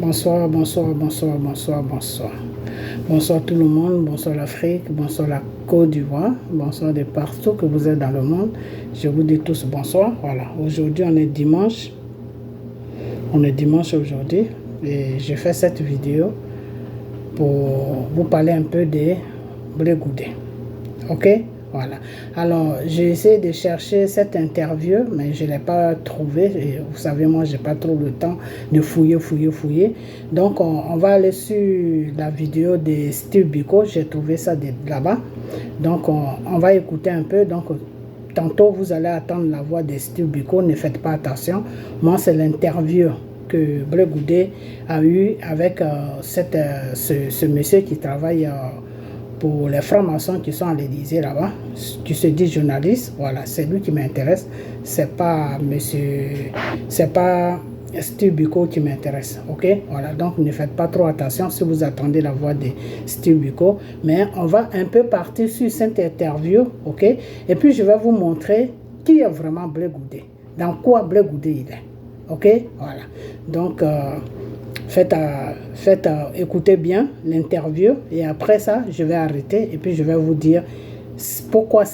Bonsoir, bonsoir, bonsoir, bonsoir, bonsoir. Bonsoir tout le monde, bonsoir l'Afrique, bonsoir la Côte d'Ivoire, bonsoir de partout que vous êtes dans le monde. Je vous dis tous bonsoir. Voilà, aujourd'hui on est dimanche. On est dimanche aujourd'hui et je fais cette vidéo pour vous parler un peu de Blé Goudé. Ok? Voilà. Alors, j'ai essayé de chercher cette interview, mais je ne l'ai pas trouvée. Et vous savez, moi, je n'ai pas trop le temps de fouiller. Donc, on va aller sur la vidéo de Steve Biko. J'ai trouvé ça là-bas. Donc, on va écouter un peu. Donc, tantôt, vous allez attendre la voix de Steve Biko. Ne faites pas attention. Moi, c'est l'interview que Blé Goudé a eu avec ce monsieur qui travaille pour les francs-maçons qui sont à l'Élysée là-bas, qui se dit journaliste. Voilà, c'est lui qui m'intéresse. C'est pas Steve Biko qui m'intéresse. Ok, voilà, donc ne faites pas trop attention si vous attendez la voix de Steve Biko. Mais on va un peu partir sur cette interview. Ok, et puis je vais vous montrer qui est vraiment Blé Goudé, dans quoi Blé Goudé il est. Ok, voilà, donc écoutez bien l'interview et après ça je vais arrêter et puis je vais vous dire pourquoi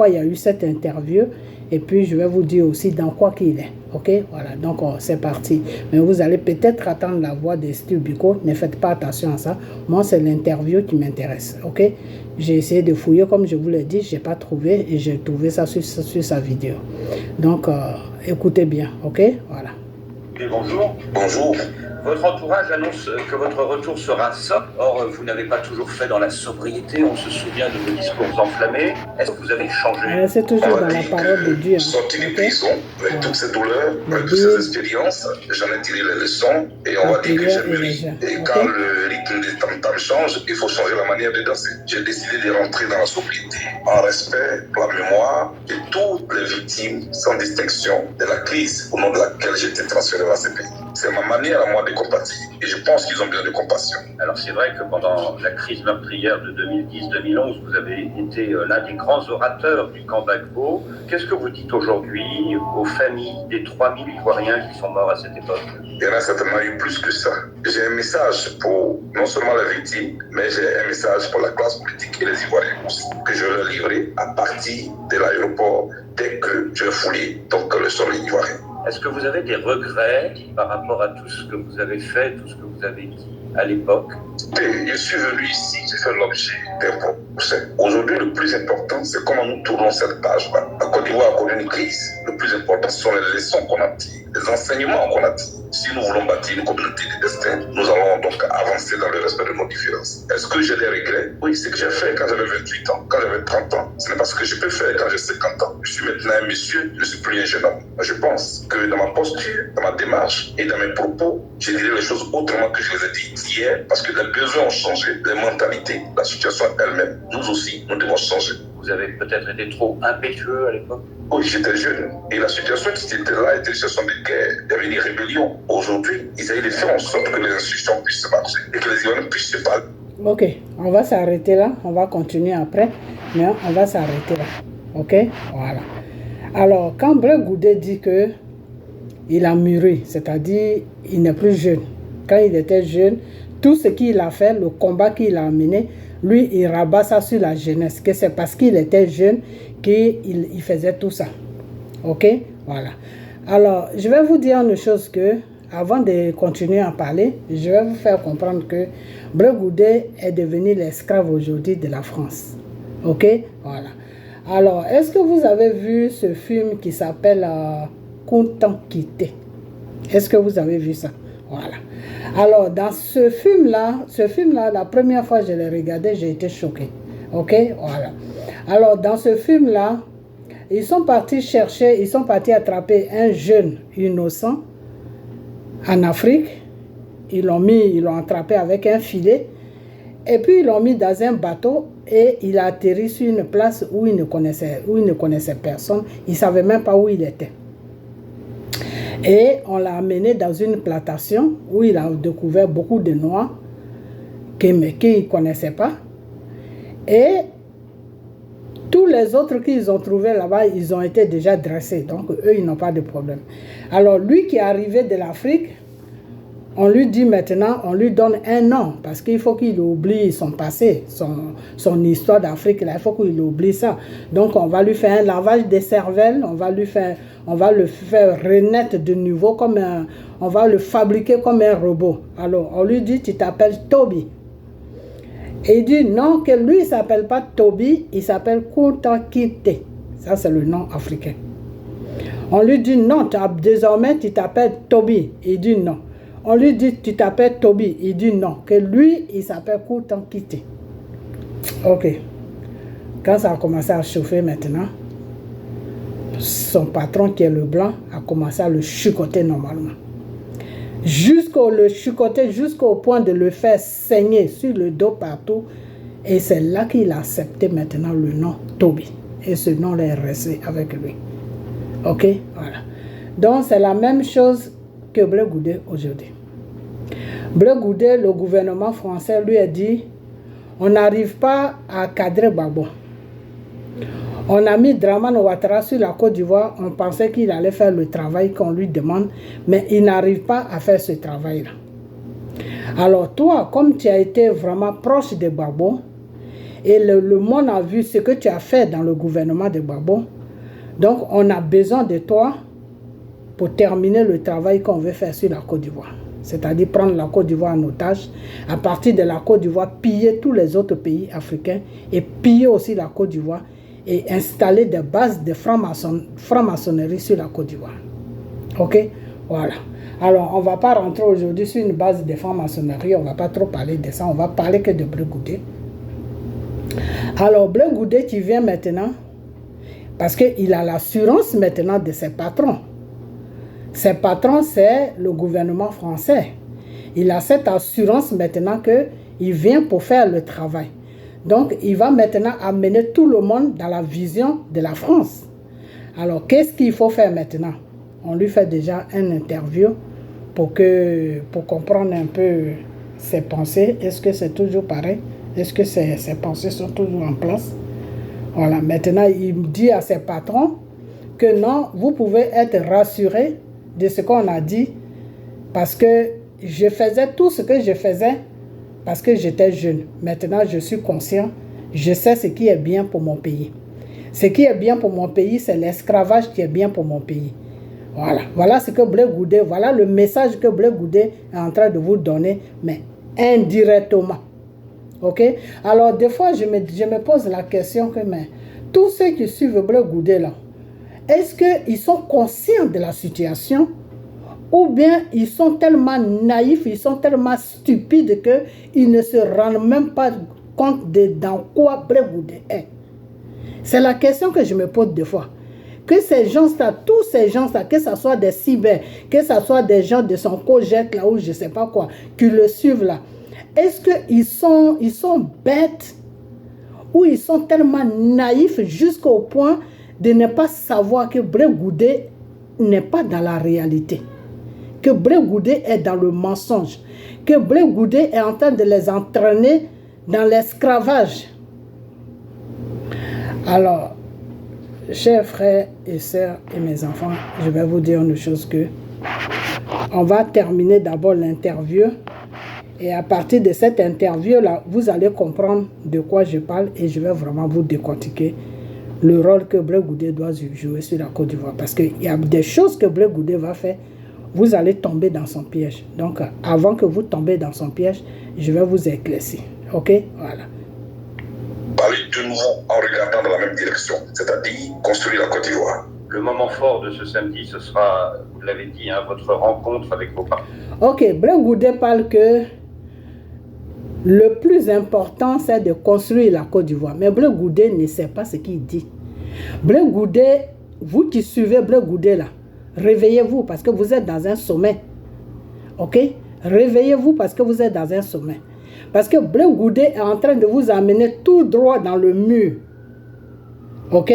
il y a eu cette interview et puis je vais vous dire aussi dans quoi qu'il est. Ok, voilà, donc c'est parti. Mais vous allez peut-être attendre la voix de Steve Biko. Ne faites pas attention à ça. Moi, c'est l'interview qui m'intéresse. Ok, j'ai essayé de fouiller comme je vous l'ai dit, j'ai pas trouvé et j'ai trouvé ça sur sa vidéo. Donc écoutez bien. Ok, voilà. Et bonjour. Bonjour. Votre entourage annonce que votre retour sera sobre. Or, vous n'avez pas toujours fait dans la sobriété. On se souvient de vos discours enflammés. Est-ce que vous avez changé? C'est toujours dans la parole de Dieu. Sorti de prison, avec toutes ces douleurs, avec toutes ces expériences, j'en ai tiré les leçons et on va dire que j'ai mûri. Et quand le rythme des tam-tams change, il faut changer la manière de danser. J'ai décidé de rentrer dans la sobriété, en respect pour la mémoire de toutes les victimes, sans distinction, de la crise au nom de laquelle j'ai été transféré dans ces pays. C'est ma manière à moi de compatir et je pense qu'ils ont bien de compassion. Alors c'est vrai que pendant la crise meurtrière de 2010-2011, vous avez été l'un des grands orateurs du camp Gbagbo. Qu'est-ce que vous dites aujourd'hui aux familles des 3000 Ivoiriens qui sont morts à cette époque? Il y en a certainement eu plus que ça. J'ai un message pour non seulement les victimes, mais j'ai un message pour la classe politique et les Ivoiriens aussi, que je leur livrerai à partir de l'aéroport dès que je vais fouler donc le sol ivoirien. Est-ce que vous avez des regrets par rapport à tout ce que vous avez fait, tout ce que vous avez dit à l'époque? Je suis venu ici, j'ai fait l'objet d'un procès. Aujourd'hui, le plus important, c'est comment nous tournons cette page-là. La Côte d'Ivoire a connu une crise. Le plus important, ce sont les leçons qu'on a tirées, les enseignements qu'on a tirés. Si nous voulons bâtir une communauté de destin, nous allons donc avancer dans le respect de nos différences. Est-ce que j'ai des regrets? Oui, c'est ce que j'ai fait quand j'avais 28 ans, quand j'avais 30 ans. Ce n'est pas ce que je peux faire quand j'ai 50 ans. Je suis maintenant un monsieur, je ne suis plus un jeune homme. Je pense que dans ma posture, dans ma démarche et dans mes propos, je dirais les choses autrement que je les ai dites hier, parce que les besoins ont changé, les mentalités, la situation elle-même. Nous aussi, nous devons changer. Vous avez peut-être été trop impétueux à l'époque? Oui, j'étais jeune. Et la situation qui était là était une situation de guerre. Il y avait une rébellion. Aujourd'hui, ils avaient fait en sorte que les institutions puissent marcher et que les Ivoiriens puissent se parler. Ok, on va s'arrêter là. On va continuer après. Mais on va s'arrêter là. Ok, voilà. Alors, quand Blé Goudé dit que il a mûri, c'est-à-dire il n'est plus jeune. Quand il était jeune, tout ce qu'il a fait, le combat qu'il a mené, lui, il rabat ça sur la jeunesse, que c'est parce qu'il était jeune qu'il faisait tout ça. Ok? Voilà. Alors, je vais vous dire une chose que, avant de continuer à parler, je vais vous faire comprendre que Blé Goudé est devenu l'esclave aujourd'hui de la France. Ok? Voilà. Alors, est-ce que vous avez vu ce film qui s'appelle Content Quitté? Est-ce que vous avez vu ça? Voilà. Alors, dans ce film-là, la première fois que je l'ai regardé, j'ai été choqué. Ok? Voilà. Alors, dans ce film-là, ils sont partis attraper un jeune innocent en Afrique. Ils l'ont attrapé avec un filet. Et puis, ils l'ont mis dans un bateau et il a atterri sur une place où il ne connaissait personne. Il ne savait même pas où il était. Et on l'a amené dans une plantation où il a découvert beaucoup de noirs qu'il ne connaissait pas. Et tous les autres qu'ils ont trouvés là-bas, ils ont été déjà dressés. Donc, eux, ils n'ont pas de problème. Alors, lui qui est arrivé de l'Afrique, On lui dit maintenant, on lui donne un nom, parce qu'il faut qu'il oublie son passé, son histoire d'Afrique, il faut qu'il oublie ça. Donc on va lui faire un lavage des cervelles, on va le faire renaître de nouveau, on va le fabriquer comme un robot. Alors on lui dit, tu t'appelles Toby. Et il dit non, que lui il ne s'appelle pas Toby, il s'appelle Kunta Kinte. Ça c'est le nom africain. On lui dit non, désormais tu t'appelles Toby. Il dit non. On lui dit, tu t'appelles Toby. Il dit non, que lui, il s'appelle Kunta Kinte. Ok. Quand ça a commencé à chauffer maintenant, son patron, qui est le blanc, a commencé à le chicoter normalement. Jusqu'au point de le faire saigner sur le dos partout. Et c'est là qu'il a accepté maintenant le nom Toby. Et ce nom est resté avec lui. Ok, voilà. Donc c'est la même chose que Blé Goudé aujourd'hui. Blé Goudé, le gouvernement français lui a dit, on n'arrive pas à cadrer Gbagbo. On a mis Dramane Ouattara sur la Côte d'Ivoire, on pensait qu'il allait faire le travail qu'on lui demande, mais il n'arrive pas à faire ce travail-là. Alors toi, comme tu as été vraiment proche de Gbagbo, et le monde a vu ce que tu as fait dans le gouvernement de Gbagbo, donc on a besoin de toi pour terminer le travail qu'on veut faire sur la Côte d'Ivoire. C'est-à-dire prendre la Côte d'Ivoire en otage, à partir de la Côte d'Ivoire, piller tous les autres pays africains et piller aussi la Côte d'Ivoire et installer des bases de franc-maçonnerie sur la Côte d'Ivoire. Ok? Voilà. Alors, on ne va pas rentrer aujourd'hui sur une base de franc-maçonnerie, on ne va pas trop parler de ça, on va parler que de Blé Goudé. Alors, Blé Goudé qui vient maintenant, parce qu'il a l'assurance maintenant de ses patrons. Ses patrons, c'est le gouvernement français. Il a cette assurance maintenant qu'il vient pour faire le travail. Donc, il va maintenant amener tout le monde dans la vision de la France. Alors, qu'est-ce qu'il faut faire maintenant? On lui fait déjà une interview pour comprendre un peu ses pensées. Est-ce que c'est toujours pareil? Est-ce que ses pensées sont toujours en place? Voilà, maintenant, il dit à ses patrons que non, vous pouvez être rassurés de ce qu'on a dit, parce que je faisais tout ce que je faisais parce que j'étais jeune. Maintenant, je suis conscient, je sais ce qui est bien pour mon pays. Ce qui est bien pour mon pays, c'est l'esclavage qui est bien pour mon pays. Voilà, voilà ce que Blé Goudé, voilà le message que Blé Goudé est en train de vous donner, mais indirectement. Ok? Alors, des fois, je me pose la question que, mais tous ceux qui suivent Blé Goudé là, est-ce qu'ils sont conscients de la situation ou bien ils sont tellement naïfs, ils sont tellement stupides qu'ils ne se rendent même pas compte de dans quoi Blé Goudé est? C'est la question que je me pose des fois. Que ces gens-là, tous ces gens-là, que ce soit des cyber, que ce soit des gens de son cogète là ou je ne sais pas quoi, qui le suivent là, est-ce qu'ils sont bêtes ou ils sont tellement naïfs jusqu'au point de ne pas savoir que Blé Goudé n'est pas dans la réalité, que Blé Goudé est dans le mensonge, que Blé Goudé est en train de les entraîner dans l'esclavage. Alors, chers frères et sœurs et mes enfants, je vais vous dire une chose que on va terminer d'abord l'interview et à partir de cette interview-là, vous allez comprendre de quoi je parle et je vais vraiment vous décortiquer le rôle que Blé Goudé doit jouer sur la Côte d'Ivoire. Parce qu'il y a des choses que Blé Goudé va faire, vous allez tomber dans son piège. Donc, avant que vous tombez dans son piège, je vais vous éclaircir. Ok? Voilà. Parler de nouveau en regardant dans la même direction, c'est-à-dire construire la Côte d'Ivoire. Le moment fort de ce samedi, ce sera, vous l'avez dit, hein, votre rencontre avec vos parents. Ok, Blé Goudé parle que le plus important, c'est de construire la Côte d'Ivoire. Mais Blé Goudé ne sait pas ce qu'il dit. Blé Goudé, vous qui suivez Blé Goudé là, réveillez-vous parce que vous êtes dans un sommet. Ok? Réveillez-vous parce que vous êtes dans un sommet. Parce que Blé Goudé est en train de vous amener tout droit dans le mur. Ok?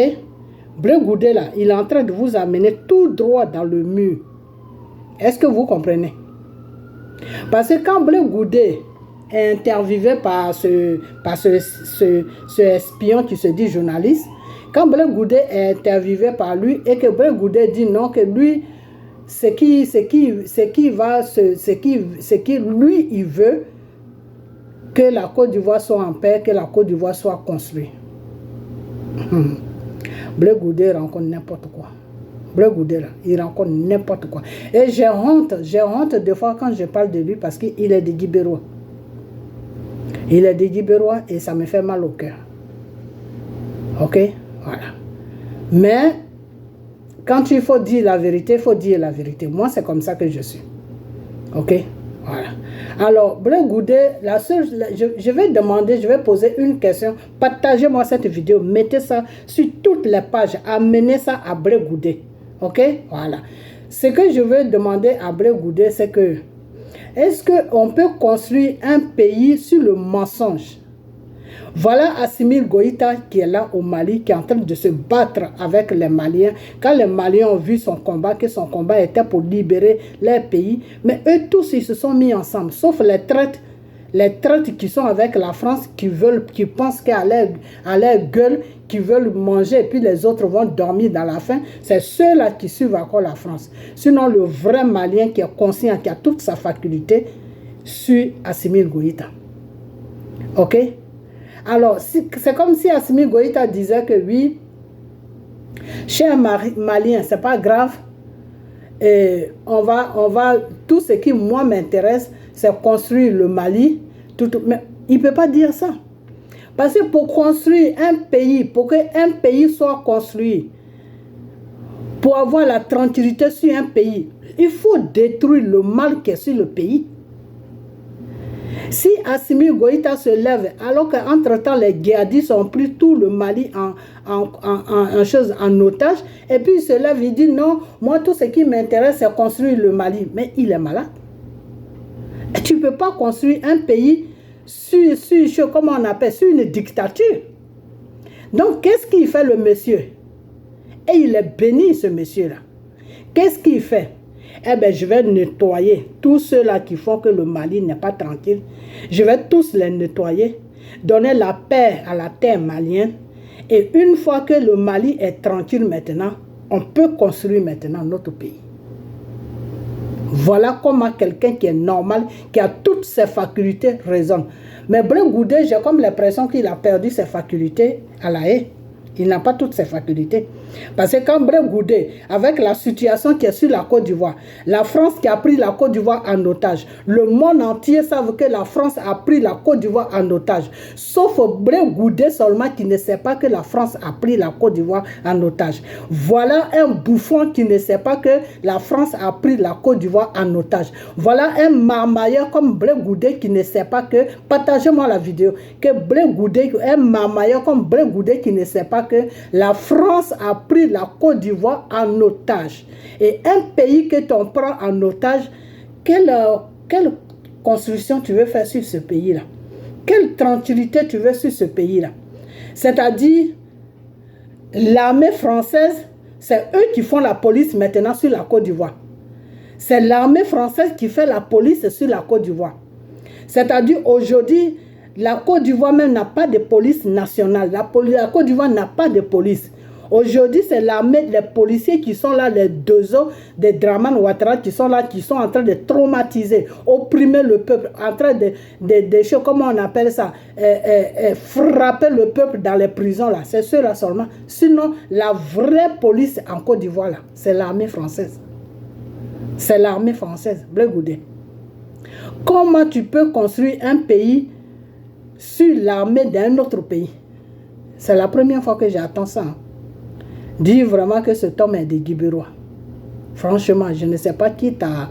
Blé Goudé là, il est en train de vous amener tout droit dans le mur. Est-ce que vous comprenez? Parce que quand Blé Goudé est interviewé par ce espion qui se dit journaliste, quand Blé Goudé est interviewé par lui et que Blé Goudé dit non, que lui, ce qui lui, il veut que la Côte d'Ivoire soit en paix, que la Côte d'Ivoire soit construite. Blé Goudé rencontre n'importe quoi. Blé Goudé, là, il rencontre n'importe quoi. Et j'ai honte des fois quand je parle de lui parce qu'il est de Guibérois. Il est de Guibérois et ça me fait mal au cœur. Ok? Voilà. Mais, quand il faut dire la vérité, il faut dire la vérité. Moi, c'est comme ça que je suis. Ok? Voilà. Alors, Blé Goudé, je vais demander, je vais poser une question. Partagez-moi cette vidéo. Mettez ça sur toutes les pages. Amenez ça à Blé Goudé. Ok? Voilà. Ce que je veux demander à Blé Goudé, c'est que est-ce qu'on peut construire un pays sur le mensonge? Voilà Assimi Goïta qui est là au Mali, qui est en train de se battre avec les Maliens. Quand les Maliens ont vu son combat, que son combat était pour libérer leur pays, mais eux tous, ils se sont mis ensemble, sauf les traites qui sont avec la France, qui pensent qu'à leur gueule, qui veulent manger, et puis les autres vont dormir dans la faim. C'est ceux-là qui suivent encore la France. Sinon, le vrai Malien qui est conscient, qui a toute sa faculté, suit Assimi Goïta. Ok? Alors, c'est comme si Assimi Goïta disait que oui, cher Malien, c'est pas grave, et tout ce qui moi m'intéresse, c'est construire le Mali. Mais il ne peut pas dire ça. Parce que pour construire un pays, pour qu'un pays soit construit, pour avoir la tranquillité sur un pays, il faut détruire le mal qui est sur le pays. Si Assimi Goïta se lève, alors qu'entre-temps les djihadistes ont pris tout le Mali en otage, et puis il se lève, il dit non, moi tout ce qui m'intéresse c'est construire le Mali. Mais il est malade. Et tu ne peux pas construire un pays sur comment on appelle, sur une dictature. Donc qu'est-ce qu'il fait le monsieur? Et il est béni ce monsieur-là. Qu'est-ce qu'il fait? Eh bien, je vais nettoyer tous ceux-là qui font que le Mali n'est pas tranquille. Je vais tous les nettoyer, donner la paix à la terre malienne. Et une fois que le Mali est tranquille maintenant, on peut construire maintenant notre pays. Voilà comment quelqu'un qui est normal, qui a toutes ses facultés, raisonne. Mais Blé Goudé, j'ai comme l'impression qu'il a perdu ses facultés à la haie. Il n'a pas toutes ses facultés. Parce que quand Blé Goudé, avec la situation qui est sur la Côte d'Ivoire, la France qui a pris la Côte d'Ivoire en otage, le monde entier savent que la France a pris la Côte d'Ivoire en otage. Sauf Blé Goudé seulement qui ne sait pas que la France a pris la Côte d'Ivoire en otage. Voilà un bouffon qui ne sait pas que la France a pris la Côte d'Ivoire en otage. Voilà un marmailleur comme Blé Goudé qui ne sait pas que, partagez-moi la vidéo, que Blé Goudé, un marmailleur comme Blé Goudé qui ne sait pas que la France a pris la Côte d'Ivoire en otage. Et un pays que tu prends en otage, quelle construction tu veux faire sur ce pays-là? Quelle tranquillité tu veux sur ce pays-là? C'est-à-dire, l'armée française, c'est eux qui font la police maintenant sur la Côte d'Ivoire. C'est l'armée française qui fait la police sur la Côte d'Ivoire. C'est-à-dire, aujourd'hui, la Côte d'Ivoire même n'a pas de police nationale. La Côte d'Ivoire n'a pas de police. Aujourd'hui, c'est l'armée, les policiers qui sont là, les deux os de Dramane Ouattara, qui sont là, qui sont en train de traumatiser, opprimer le peuple, en train de choses, comment on appelle ça, frapper le peuple dans les prisons là. C'est ceux-là seulement. Sinon, la vraie police en Côte d'Ivoire là, c'est l'armée française. C'est l'armée française, Blé Goudé. Comment tu peux construire un pays sur l'armée d'un autre pays? C'est la première fois que j'entends ça. Hein. Dis vraiment que cet homme est de Guibérois. Franchement, je ne sais pas qui t'a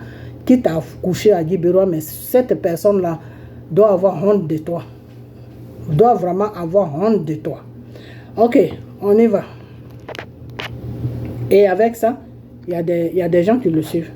couché à Guibérois, mais cette personne-là doit avoir honte de toi. Doit vraiment avoir honte de toi. Ok, on y va. Et avec ça, il y a des gens qui le suivent.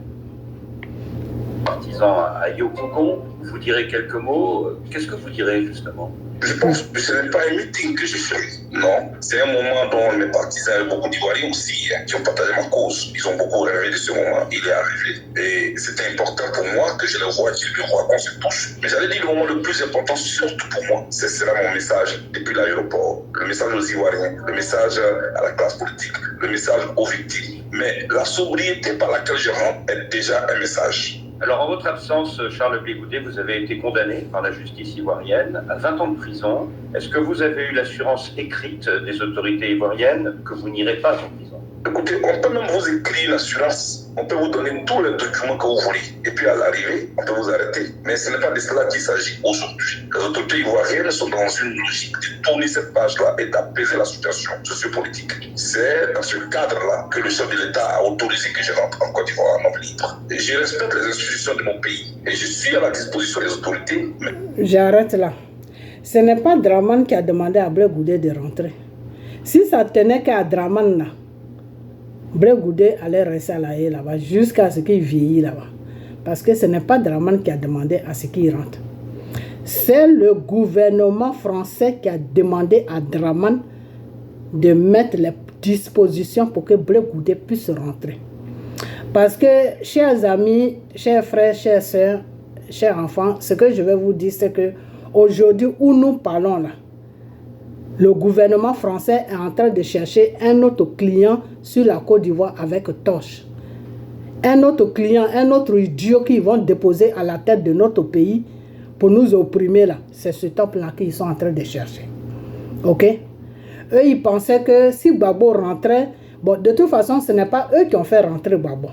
Partisans présent à Yopougon. Vous direz quelques mots. Qu'est-ce que vous direz justement? Je pense que ce n'est pas un meeting que j'ai fait. Non, c'est un moment dont mes partisans et beaucoup d'Ivoiriens aussi qui ont partagé ma cause. Ils ont beaucoup rêvé de ce moment. Il est arrivé. Et c'était important pour moi que je le vois, qu'ils le voient, qu'on se touche. Mais j'allais dire le moment le plus important, surtout pour moi, c'est cela mon message depuis l'aéroport. Le message aux Ivoiriens, le message à la classe politique, le message aux victimes. Mais la sobriété par laquelle je rentre est déjà un message. Alors, en votre absence, Charles Blé Goudet, vous avez été condamné par la justice ivoirienne à 20 ans de prison. Est-ce que vous avez eu l'assurance écrite des autorités ivoiriennes que vous n'irez pas en prison? Écoutez, on peut même vous écrire l'assurance. On peut vous donner tous les documents que vous voulez. Et puis à l'arrivée, on peut vous arrêter. Mais ce n'est pas de cela qu'il s'agit aujourd'hui. Les autorités ivoiriennes sont dans une logique de tourner cette page-là et d'apaiser la situation sociopolitique. C'est dans ce cadre-là que le chef de l'État a autorisé que je rentre en Côte d'Ivoire en homme libre. Et je respecte les institutions de mon pays. Et je suis à la disposition des autorités. Mais... J'arrête là. Ce n'est pas Dramane qui a demandé à Blé Goudet de rentrer. Si ça tenait qu'à Dramane là, Blé Goudet allait rester à La Haye là-bas jusqu'à ce qu'il vieillit là-bas. Parce que ce n'est pas Dramane qui a demandé à ce qu'il rentre. C'est le gouvernement français qui a demandé à Dramane de mettre les dispositions pour que Blé Goudet puisse rentrer. Parce que, chers amis, chers frères, chères sœurs, chers enfants, ce que je vais vous dire, c'est que aujourd'hui où nous parlons là, le gouvernement français est en train de chercher un autre client sur la Côte d'Ivoire avec torche. Un autre client, un autre idiot qu'ils vont déposer à la tête de notre pays pour nous opprimer là. C'est ce top-là qu'ils sont en train de chercher. Ok? Eux, ils pensaient que si Gbagbo rentrait, bon, de toute façon, ce n'est pas eux qui ont fait rentrer Gbagbo.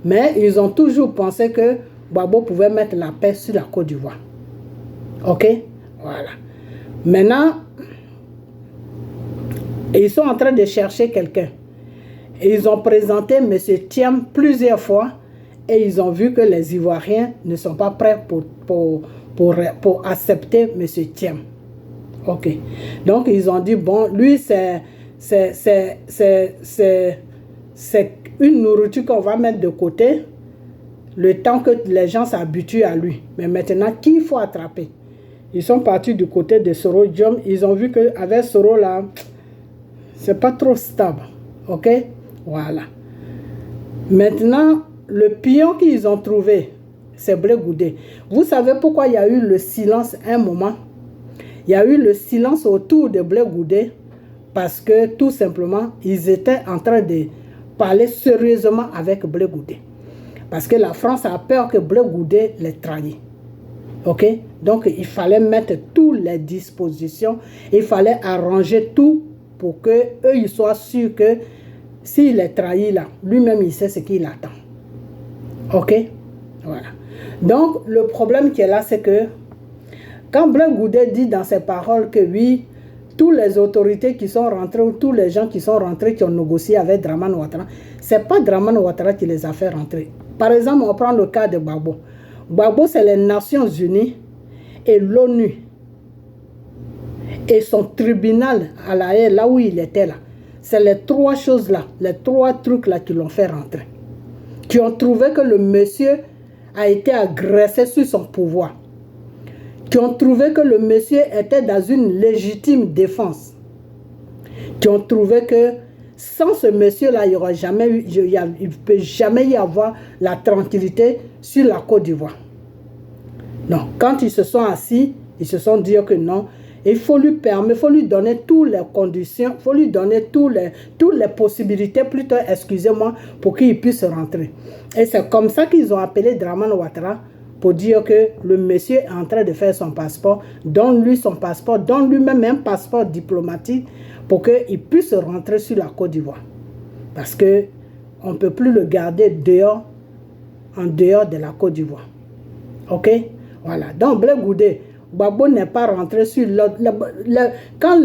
Mais ils ont toujours pensé que Gbagbo pouvait mettre la paix sur la Côte d'Ivoire. Ok? Voilà. Maintenant, ils sont en train de chercher quelqu'un. Ils ont présenté M. Thiam plusieurs fois et ils ont vu que les Ivoiriens ne sont pas prêts pour accepter M. Thiam. Ok. Donc ils ont dit, bon, lui c'est une nourriture qu'on va mettre de côté le temps que les gens s'habituent à lui. Mais maintenant, qui il faut attraper? Ils sont partis du côté de Soro Diom. Ils ont vu qu'avec Soro là, c'est pas trop stable. Ok? Voilà. Maintenant, le pion qu'ils ont trouvé, c'est Blé Goudet. Vous savez pourquoi il y a eu le silence un moment? Il y a eu le silence autour de Blé Goudet parce que tout simplement, ils étaient en train de parler sérieusement avec Blé Goudet. Parce que la France a peur que Blé Goudet les trahisse. Ok? Donc, il fallait mettre toutes les dispositions. Il fallait arranger tout pour qu'eux, ils soient sûrs que s'il est trahi là, lui-même, il sait ce qu'il attend. Ok? Voilà. Donc, le problème qui est là, c'est que quand Blé Goudet dit dans ses paroles que oui, toutes les autorités qui sont rentrées ou tous les gens qui sont rentrés, qui ont négocié avec Dramane Ouattara, ce n'est pas Dramane Ouattara qui les a fait rentrer. Par exemple, on prend le cas de Gbagbo. Gbagbo, c'est les Nations Unies et l'ONU. Et son tribunal à La Haye, là où il était là. C'est les trois choses-là, les trois trucs-là qui l'ont fait rentrer. Qui ont trouvé que le monsieur a été agressé sur son pouvoir. Qui ont trouvé que le monsieur était dans une légitime défense. Qui ont trouvé que sans ce monsieur-là, il ne peut jamais y avoir la tranquillité sur la Côte d'Ivoire. Non, quand ils se sont assis, ils se sont dit que non, il faut lui permettre, il faut lui donner toutes les conditions, il faut lui donner toutes les possibilités, plutôt, excusez-moi, pour qu'il puisse rentrer. Et c'est comme ça qu'ils ont appelé Dramane Ouattara pour dire que le monsieur est en train de faire son passeport, donne-lui son passeport, donne lui-même un passeport diplomatique pour qu'il puisse rentrer sur la Côte d'Ivoire. Parce qu'on ne peut plus le garder dehors, en dehors de la Côte d'Ivoire. Ok? Voilà. Donc, Blé Goudet, Gbagbo n'est pas rentré sur l'autre. Quand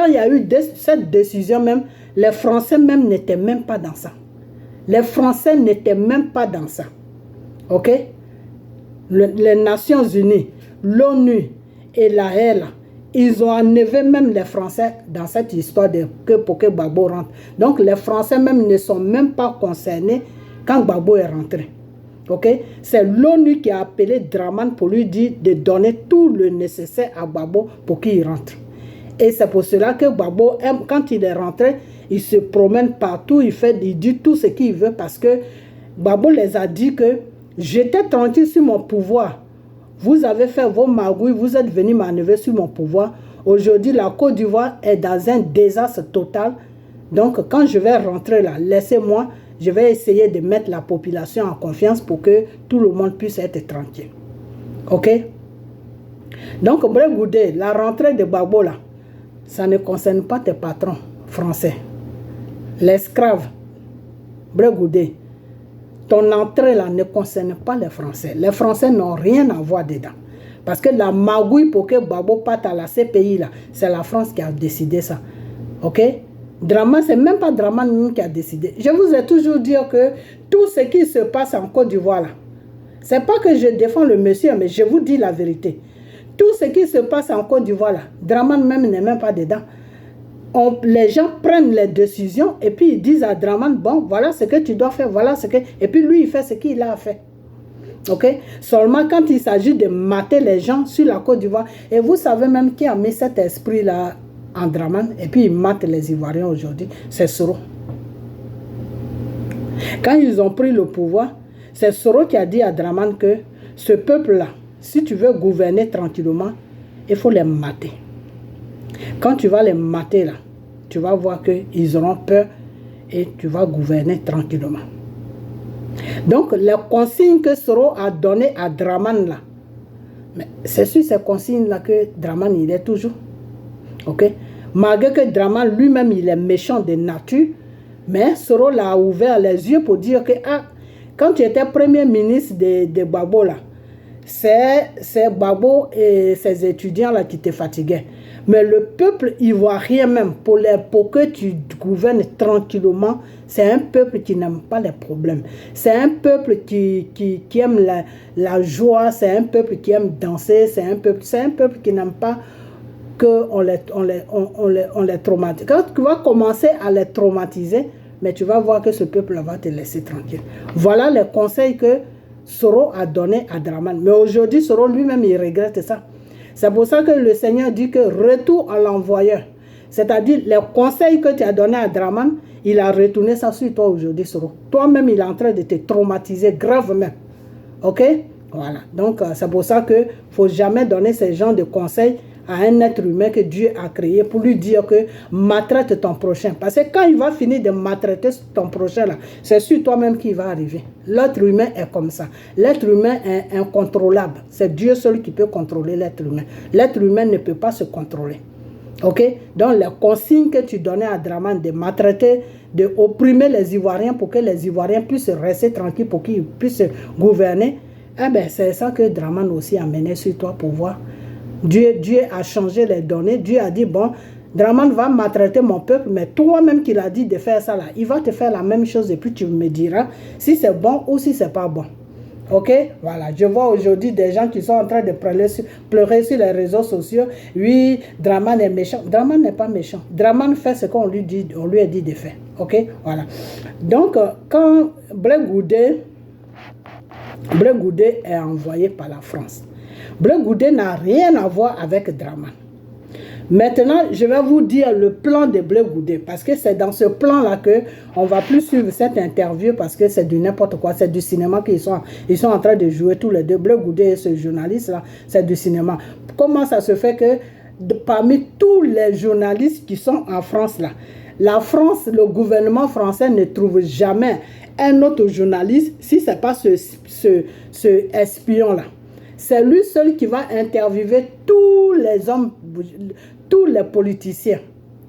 il y a eu cette décision même, les Français même n'étaient même pas dans ça. Les Français n'étaient même pas dans ça. Ok? Les Nations Unies, l'ONU et la Haye, ils ont enlevé même les Français dans cette histoire pour que Gbagbo rentre. Donc les Français même ne sont même pas concernés quand Gbagbo est rentré. Ok? C'est l'ONU qui a appelé Dramane pour lui dire de donner tout le nécessaire à Gbagbo pour qu'il rentre. Et c'est pour cela que Gbagbo, quand il est rentré, il se promène partout, il dit tout ce qu'il veut parce que Gbagbo les a dit que j'étais tranquille sur mon pouvoir. Vous avez fait vos magouilles, vous êtes venus manœuvrer sur mon pouvoir. Aujourd'hui, la Côte d'Ivoire est dans un désastre total. Donc, quand je vais rentrer là, laissez-moi, je vais essayer de mettre la population en confiance pour que tout le monde puisse être tranquille. Ok? Donc, Blé Goudé, la rentrée de Gbagbo là, ça ne concerne pas tes patrons français. L'esclave, Blé Goudé, ton entrée là ne concerne pas les Français. Les Français n'ont rien à voir dedans. Parce que la magouille pour que Gbagbo parte à la CPI là, c'est la France qui a décidé ça. Ok? Dramane, c'est même pas Dramane qui a décidé. Je vous ai toujours dit que tout ce qui se passe en Côte d'Ivoire là, c'est pas que je défends le monsieur, mais je vous dis la vérité. Tout ce qui se passe en Côte d'Ivoire là, Dramane même n'est même pas dedans. Les gens prennent les décisions et puis ils disent à Dramane, bon, voilà ce que tu dois faire, voilà ce que... Et puis lui, il fait ce qu'il a fait. Ok? Seulement quand il s'agit de mater les gens sur la Côte d'Ivoire, et vous savez même qui a mis cet esprit-là en Dramane, et puis il mate les Ivoiriens aujourd'hui, c'est Soro. Quand ils ont pris le pouvoir, c'est Soro qui a dit à Dramane que ce peuple-là, si tu veux gouverner tranquillement, il faut les mater. Quand tu vas les mater là, tu vas voir qu'ils auront peur et tu vas gouverner tranquillement. Donc, les consignes que Soro a données à Dramane là, c'est sur ces consignes là que Dramane il est toujours. Ok? Malgré que Dramane lui-même il est méchant de nature, mais Soro l'a ouvert les yeux pour dire que quand tu étais premier ministre de Gbagbo là, c'est Gbagbo et ses étudiants là qui te fatiguaient. Mais le peuple ivoirien même, pour que tu gouvernes tranquillement, c'est un peuple qui n'aime pas les problèmes. C'est un peuple qui aime la joie, c'est un peuple qui aime danser, c'est un peuple qui n'aime pas qu'on les traumatise. Quand tu vas commencer à les traumatiser, mais tu vas voir que ce peuple va te laisser tranquille. Voilà les conseils que Soro a donnés à Dramane. Mais aujourd'hui, Soro lui-même, il regrette ça. C'est pour ça que le Seigneur dit que retour à l'envoyeur. C'est-à-dire, les conseils que tu as donnés à Dramane, il a retourné ça sur toi aujourd'hui, Soro. Toi-même, il est en train de te traumatiser gravement. Ok? Voilà. Donc, c'est pour ça qu'il ne faut jamais donner ce genre de conseils à un être humain que Dieu a créé pour lui dire que maltraite ton prochain. Parce que quand il va finir de maltraiter ton prochain, c'est sur toi-même qu'il va arriver. L'être humain est comme ça. L'être humain est incontrôlable. C'est Dieu seul qui peut contrôler l'être humain. L'être humain ne peut pas se contrôler. Ok? Donc les consignes que tu donnais à Dramane de maltraiter, de opprimer les Ivoiriens pour que les Ivoiriens puissent rester tranquilles, pour qu'ils puissent gouverner, eh bien c'est ça que Dramane aussi a mené sur toi pour voir. Dieu a changé les données. Dieu a dit, bon, Dramane va maltraiter mon peuple, mais toi-même qui l'as dit de faire ça là, il va te faire la même chose et puis tu me diras si c'est bon ou si c'est pas bon. Ok? Voilà, je vois aujourd'hui des gens qui sont en train de pleurer sur les réseaux sociaux. Oui, Dramane est méchant. Dramane n'est pas méchant. Dramane fait ce qu'on lui a dit de faire. Ok? Voilà. Donc, quand Blé Goudé est envoyé par la France, Blé Goudé n'a rien à voir avec Dramane. Maintenant, je vais vous dire le plan de Blé Goudé, parce que c'est dans ce plan-là qu'on ne va plus suivre cette interview, parce que c'est du n'importe quoi, c'est du cinéma qu'ils sont en train de jouer tous les deux. Blé Goudé et ce journaliste-là, c'est du cinéma. Comment ça se fait que parmi tous les journalistes qui sont en France, là, la France, le gouvernement français ne trouve jamais un autre journaliste si ce n'est pas ce espion-là. C'est lui seul qui va interviewer tous les hommes, tous les politiciens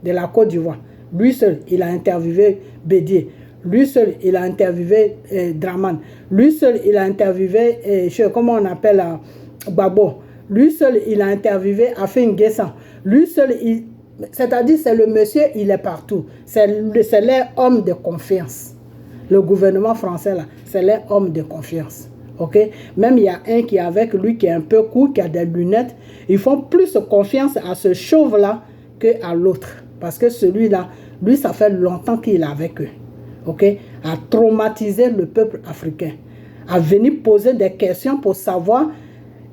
de la Côte d'Ivoire. Lui seul, il a interviewé Bédié. Lui seul, il a interviewé Dramane. Lui seul, il a interviewé, comment on appelle, Gbagbo. Lui seul, il a interviewé Afin Guessan. Lui seul, c'est-à-dire, c'est le monsieur, il est partout. C'est leur homme de confiance. Le gouvernement français, là, c'est leur homme de confiance. Ok? Même il y a un qui est avec lui, qui est un peu court, qui a des lunettes. Ils font plus confiance à ce chauve-là qu'à l'autre. Parce que celui-là, lui, ça fait longtemps qu'il est avec eux. Ok? À traumatiser le peuple africain. à venir poser des questions pour savoir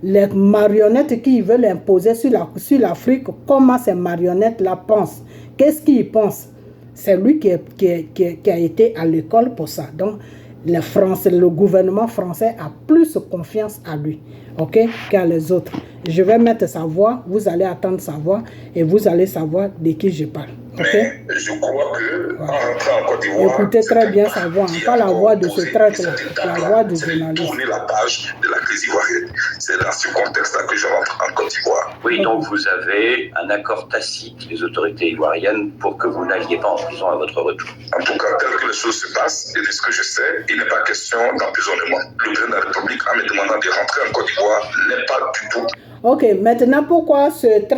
les marionnettes qui veulent imposer sur l'Afrique, comment ces marionnettes-là pensent. Qu'est-ce qu'ils pensent? C'est lui qui a été à l'école pour ça. Donc, le gouvernement français a plus confiance à lui, ok, qu'à les autres. Je vais mettre sa voix, vous allez attendre sa voix et vous allez savoir de qui je parle. Okay? Mais je crois que en rentrant en Côte d'Ivoire, écoutez très bien sa voix, pas la voix de ce traître-là, la voix du journaliste. Tourner la page de la crise ivoirienne. C'est dans ce contexte-là que je rentre en Côte d'Ivoire. Oui, donc vous avez un accord tacite des autorités ivoiriennes pour que vous n'alliez pas en prison à votre retour. En tout cas, tel que les choses se passent, et de ce que je sais, il n'est pas question d'emprisonnement. Le président de la République, en me demandant de rentrer en Côte d'Ivoire, n'est pas du tout. Ok, maintenant pourquoi cet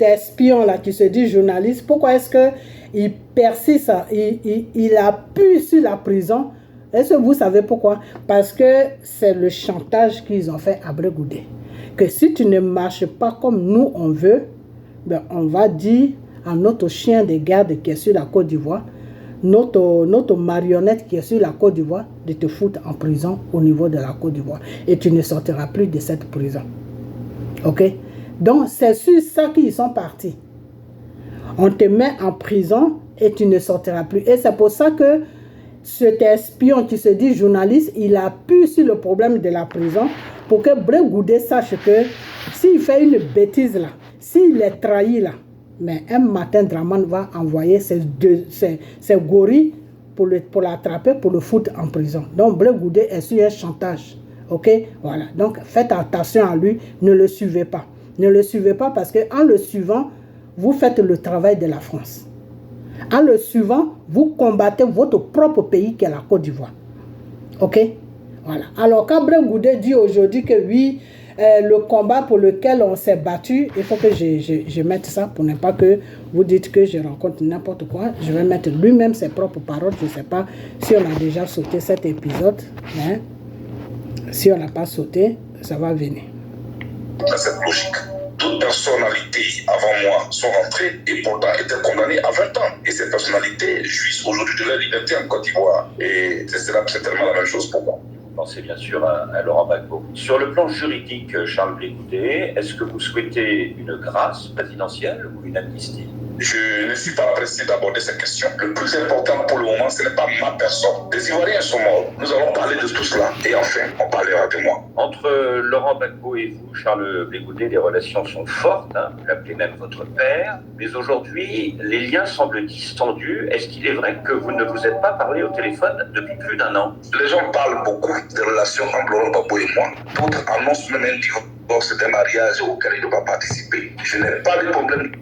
espion-là qui se dit journaliste, pourquoi est-ce qu'il persiste, il appuie sur la prison? Est-ce que vous savez pourquoi? Parce que c'est le chantage qu'ils ont fait à Blé Goudé. Que si tu ne marches pas comme nous on veut, ben on va dire à notre chien de garde qui est sur la Côte d'Ivoire, notre marionnette qui est sur la Côte d'Ivoire, de te foutre en prison au niveau de la Côte d'Ivoire. Et tu ne sortiras plus de cette prison. Ok? Donc, c'est sur ça qu'ils sont partis. On te met en prison et tu ne sortiras plus. Et c'est pour ça que cet espion qui se dit journaliste, il appuie sur le problème de la prison pour que Blé Goudé sache que s'il fait une bêtise là, s'il est trahi là, mais un matin, Draman va envoyer ses gorilles pour l'attraper, pour le foutre en prison. Donc, Blé Goudé est sur un chantage. Ok? Voilà. Donc, faites attention à lui. Ne le suivez pas. Ne le suivez pas parce qu'en le suivant, vous faites le travail de la France. En le suivant, vous combattez votre propre pays qui est la Côte d'Ivoire. Ok? Voilà. Alors, quand Blé Goudé dit aujourd'hui que oui, le combat pour lequel on s'est battu, il faut que je mette ça pour ne pas que vous dites que je rencontre n'importe quoi. Je vais mettre lui-même ses propres paroles. Je ne sais pas si on a déjà sauté cet épisode. Hein? Si on n'a pas sauté, ça va venir. Dans cette logique, toute personnalité avant moi sont rentrées et pourtant étaient condamnées à 20 ans. Et ces personnalités jouissent aujourd'hui de leur liberté en Côte d'Ivoire. Et c'est certainement la même chose pour moi. Pensez bien sûr à Laurent Gbagbo. Sur le plan juridique, Charles Blé Goudé, est-ce que vous souhaitez une grâce présidentielle ou une amnistie? Je ne suis pas pressé d'aborder cette question. Le plus important pour le moment, ce n'est pas ma personne. Les Ivoiriens sont morts. Nous allons parler de tout cela. Et enfin, on parlera de moi. Entre Laurent Gbagbo et vous, Charles Blé Goudé, les relations sont fortes. Hein, vous l'appelez même votre père. Mais aujourd'hui, les liens semblent distendus. Est-ce qu'il est vrai que vous ne vous êtes pas parlé au téléphone depuis plus d'1 an? Les gens parlent beaucoup des relations entre Laurent Gbagbo et moi. D'autres annoncent même un divorce. C'est un mariage auquel il ne va pas participer. Je n'ai pas de problème.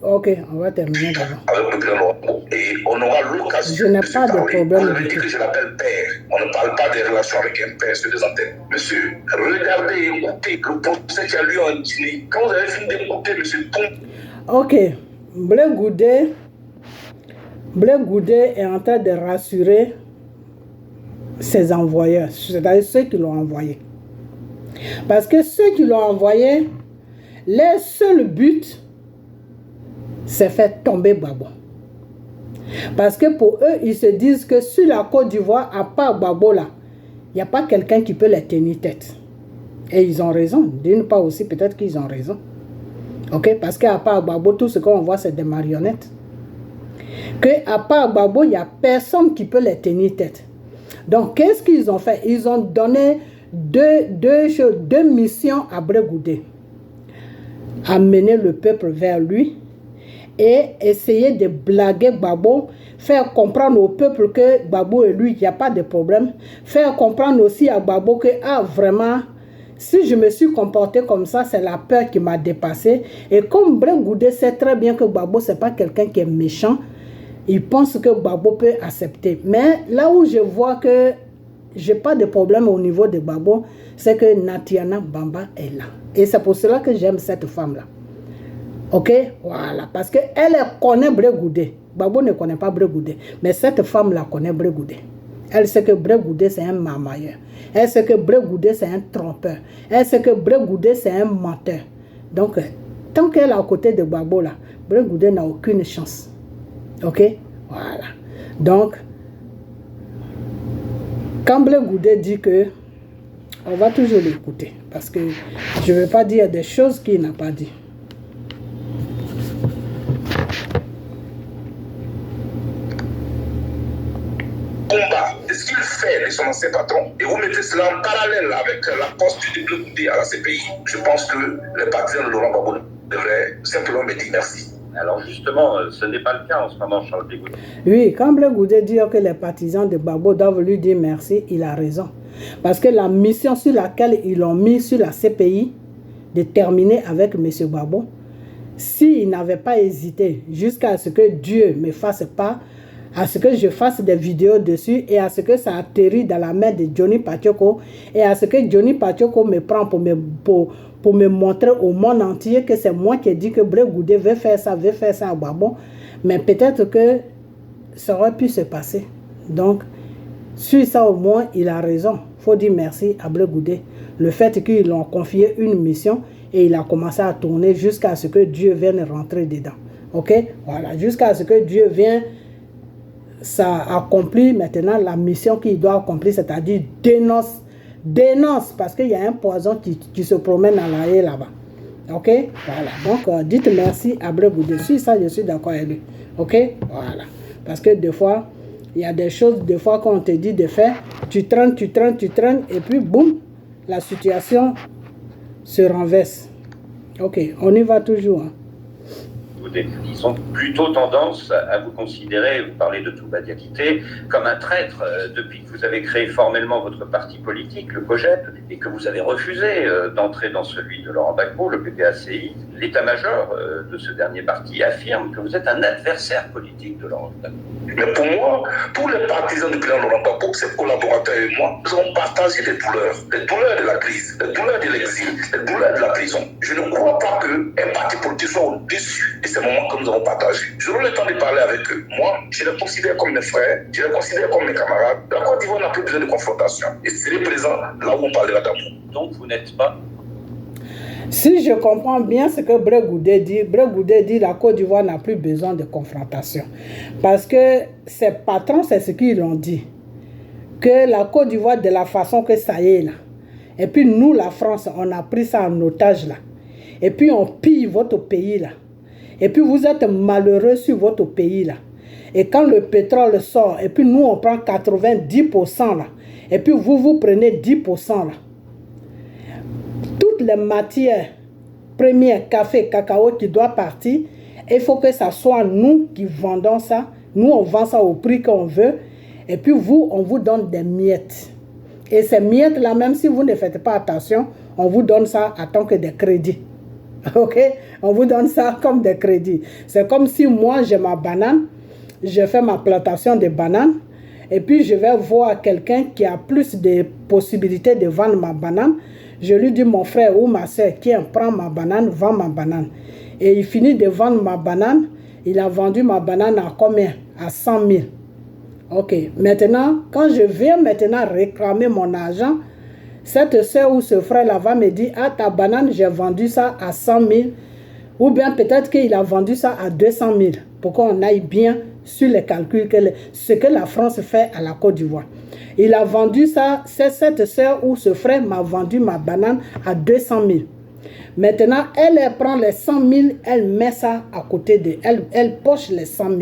Ok, on va terminer d'abord. Avec le président Laurent. Et on aura l'occasion. Je n'ai pas de problème. On avait dit que je l'appelle père. On ne parle pas des relations avec un père sur des antennes. Monsieur, regardez et écoutez le procès qui a lieu en Guinée. Quand vous avez fini d'écouter, monsieur Tom. Ok, Blé Goudé est en train de rassurer ses envoyeurs, c'est-à-dire ceux qui l'ont envoyé. Parce que ceux qui l'ont envoyé, leur seul but, c'est faire tomber Gbagbo. Parce que pour eux, ils se disent que sur la Côte d'Ivoire, à part Gbagbo là, il n'y a pas quelqu'un qui peut les tenir tête. Et ils ont raison. D'une part aussi, peut-être qu'ils ont raison. Ok? Parce qu'à part Gbagbo, tout ce qu'on voit, c'est des marionnettes. Qu'à part Gbagbo, il n'y a personne qui peut les tenir tête. Donc, qu'est-ce qu'ils ont fait? Ils ont donné deux missions à Blé Goudé. Amener le peuple vers lui et essayer de blaguer Gbagbo, faire comprendre au peuple que Gbagbo et lui, il n'y a pas de problème. Faire comprendre aussi à Gbagbo que, vraiment, si je me suis comporté comme ça, c'est la peur qui m'a dépassé. Et comme Blé Goudé sait très bien que Gbagbo, ce n'est pas quelqu'un qui est méchant, il pense que Gbagbo peut accepter. Mais là où je vois que je n'ai pas de problème au niveau de Gbagbo, c'est que Natiana Bamba est là. Et c'est pour cela que j'aime cette femme-là. Ok? Voilà. Parce qu'elle connaît Blé Goudé. Gbagbo ne connaît pas Blé Goudé. Mais cette femme-là connaît Blé Goudé. Elle sait que Blé Goudé, c'est un marmailleur. Elle sait que Blé Goudé, c'est un trompeur. Elle sait que Blé Goudé, c'est un menteur. Donc, tant qu'elle est à côté de Gbagbo, là, Blé Goudé n'a aucune chance. Ok? Voilà. Donc, quand Blé Goudé dit que on va toujours l'écouter parce que je ne veux pas dire des choses qu'il n'a pas dit. Combat, c'est ce qu'il fait de son ancien patron, et vous mettez cela en parallèle avec la posture de Blé Goudé à la CPI, je pense que les partisans de Laurent Gbagbo devraient simplement me dire merci. Alors justement, ce n'est pas le cas en ce moment, Charles Blé Goudé. Oui, quand Blé Goudé dit que les partisans de Gbagbo doivent lui dire merci, il a raison. Parce que la mission sur laquelle ils l'ont mis sur la CPI, de terminer avec M. Gbagbo, s'il n'avait pas hésité jusqu'à ce que Dieu me fasse pas, à ce que je fasse des vidéos dessus et à ce que ça atterrit dans la main de Johnny Pacheco et à ce que Johnny Pacheco me prend pour me montrer au monde entier que c'est moi qui ai dit que Blé Goudé veut faire ça à Gbagbo. Mais peut-être que ça aurait pu se passer. Donc, sur ça au moins, il a raison. Il faut dire merci à Blé Goudé. Le fait qu'ils l'ont confié une mission et il a commencé à tourner jusqu'à ce que Dieu vienne rentrer dedans. Ok? Voilà. Jusqu'à ce que Dieu vienne, ça accomplit maintenant la mission qu'il doit accomplir, c'est-à-dire dénonce, parce qu'il y a un poison qui se promène à la haie là-bas. Ok? Voilà. Donc, dites merci à Blé Goudé. Sur ça, je suis d'accord avec lui. Ok? Voilà. Parce que des fois, il y a des choses, des fois, quand on te dit de faire, tu traînes, et puis, boum, la situation se renverse. Ok, on y va toujours. Hein. Ils ont plutôt tendance à vous considérer, vous parlez de Touba Diakité, comme un traître depuis que vous avez créé formellement votre parti politique, le COJEP, et que vous avez refusé d'entrer dans celui de Laurent Gbagbo, le PPACI. L'état-major de ce dernier parti affirme que vous êtes un adversaire politique de Laurent Gbagbo. Mais pour moi, tous les partisans du président Laurent Gbagbo, ses collaborateurs et moi, nous avons partagé les douleurs de la crise, les douleurs de l'exil, les douleurs de la prison. Je ne crois pas qu'un parti politique soit au-dessus de ces moments que nous avons partagés. J'aurai le temps de parler avec eux. Moi, je les considère comme mes frères, je les considère comme mes camarades. La Côte d'Ivoire n'a plus besoin de confrontation. Et c'est présent là où on parlera d'amour. Donc vous n'êtes pas... Si je comprends bien ce que Blé Goudé dit la Côte d'Ivoire n'a plus besoin de confrontation. Parce que ses patrons, c'est ce qu'ils ont dit. Que la Côte d'Ivoire, de la façon que ça y est là. Et puis nous, la France, on a pris ça en otage là. Et puis on pille votre pays là. Et puis vous êtes malheureux sur votre pays là. Et quand le pétrole sort, et puis nous on prend 90% là. Et puis vous prenez 10% là. Toutes les matières premières, café, cacao qui doivent partir, il faut que ça soit nous qui vendons ça. Nous on vend ça au prix qu'on veut. Et puis vous, on vous donne des miettes. Et ces miettes là, même si vous ne faites pas attention, on vous donne ça en tant que des crédits. Ok, on vous donne ça comme des crédits. C'est comme si moi j'ai ma banane, je fais ma plantation de bananes et puis je vais voir quelqu'un qui a plus de possibilités de vendre ma banane. Je lui dis mon frère ou ma soeur, tiens, prends ma banane, vends ma banane. Et il finit de vendre ma banane. Il a vendu ma banane à combien? À 100 000. Ok, maintenant, quand je viens maintenant réclamer mon argent, cette soeur ou ce frère-là va me dire, ah, ta banane, j'ai vendu ça à 100 000. Ou bien peut-être qu'il a vendu ça à 200 000. Pour qu'on aille bien sur les calculs, ce que la France fait à la Côte d'Ivoire. Il a vendu ça, cette soeur ou ce frère m'a vendu ma banane à 200 000. Maintenant, elle prend les 100 000, elle met ça à côté de elle. Elle poche les 100 000.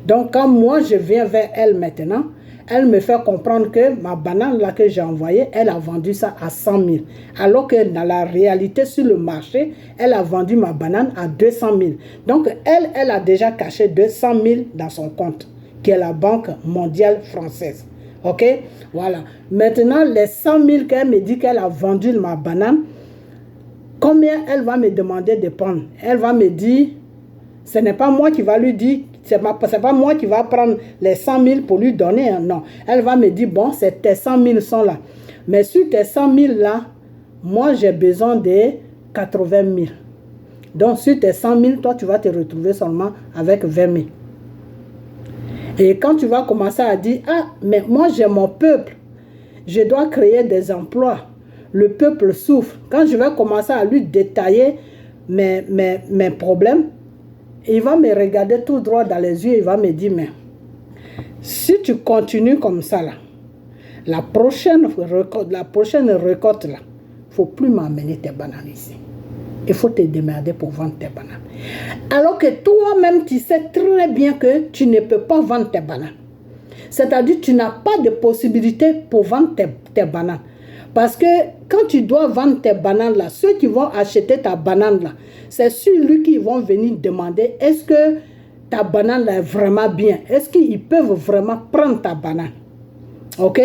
Donc, quand moi, je viens vers elle maintenant, elle me fait comprendre que ma banane là que j'ai envoyée, elle a vendu ça à 100 000. Alors que dans la réalité, sur le marché, elle a vendu ma banane à 200 000. Donc, elle a déjà caché 200 000 dans son compte, qui est la Banque mondiale française. Ok? Voilà. Maintenant, les 100 000 qu'elle me dit qu'elle a vendu ma banane, combien elle va me demander de prendre? Elle va me dire, ce n'est pas moi qui va lui dire, c'est pas moi qui va prendre les 100 000 pour lui donner. Hein, non. Elle va me dire, bon, c'est tes 100 000 sont là. Mais sur tes 100 000 là, moi j'ai besoin de 80 000. Donc sur tes 100 000, toi tu vas te retrouver seulement avec 20 000. Et quand tu vas commencer à dire, ah, mais moi j'ai mon peuple, je dois créer des emplois, le peuple souffre. Quand je vais commencer à lui détailler mes problèmes, il va me regarder tout droit dans les yeux, il va me dire, mais si tu continues comme ça là, la prochaine récolte là, il ne faut plus m'amener tes bananes ici. Il faut te démerder pour vendre tes bananes. Alors que toi-même, tu sais très bien que tu ne peux pas vendre tes bananes. C'est-à-dire que tu n'as pas de possibilité pour vendre tes bananes. Parce que quand tu dois vendre tes bananes là, ceux qui vont acheter ta banane là, c'est celui qui vont venir demander est-ce que ta banane là est vraiment bien? Est-ce qu'ils peuvent vraiment prendre ta banane? Ok?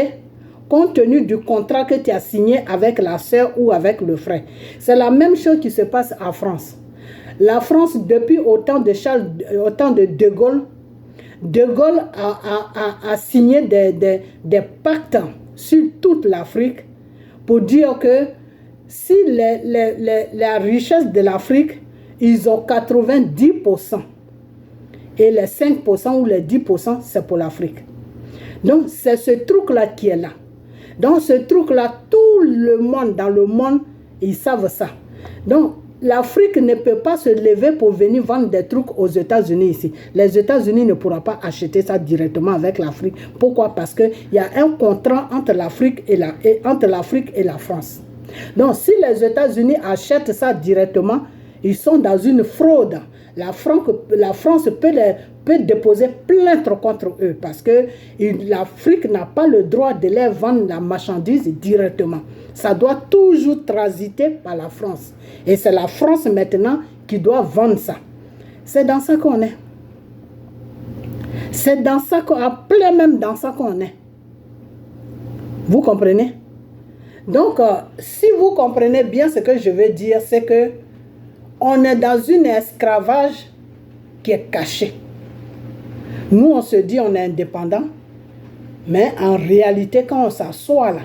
Compte tenu du contrat que tu as signé avec la sœur ou avec le frère. C'est la même chose qui se passe en France. La France, depuis au temps de De Gaulle, De Gaulle a signé des pactes sur toute l'Afrique pour dire que si la richesse de l'Afrique, ils ont 90% et les 5% ou les 10%, c'est pour l'Afrique. Donc, c'est ce truc-là qui est là. Dans ce truc-là, tout le monde dans le monde, ils savent ça. Donc, l'Afrique ne peut pas se lever pour venir vendre des trucs aux États-Unis ici. Les États-Unis ne pourront pas acheter ça directement avec l'Afrique. Pourquoi? Parce qu'il y a un contrat entre l'Afrique et la France. Donc, si les États-Unis achètent ça directement, ils sont dans une fraude. La France peut déposer plainte contre eux parce que l'Afrique n'a pas le droit de leur vendre la marchandise directement. Ça doit toujours transiter par la France. Et c'est la France maintenant qui doit vendre ça. C'est dans ça qu'on est. C'est dans ça qu'on est, même dans ça qu'on est. Vous comprenez? Donc, si vous comprenez bien ce que je veux dire, c'est que on est dans un esclavage qui est caché. Nous, on se dit on est indépendant, mais en réalité, quand on s'assoit là,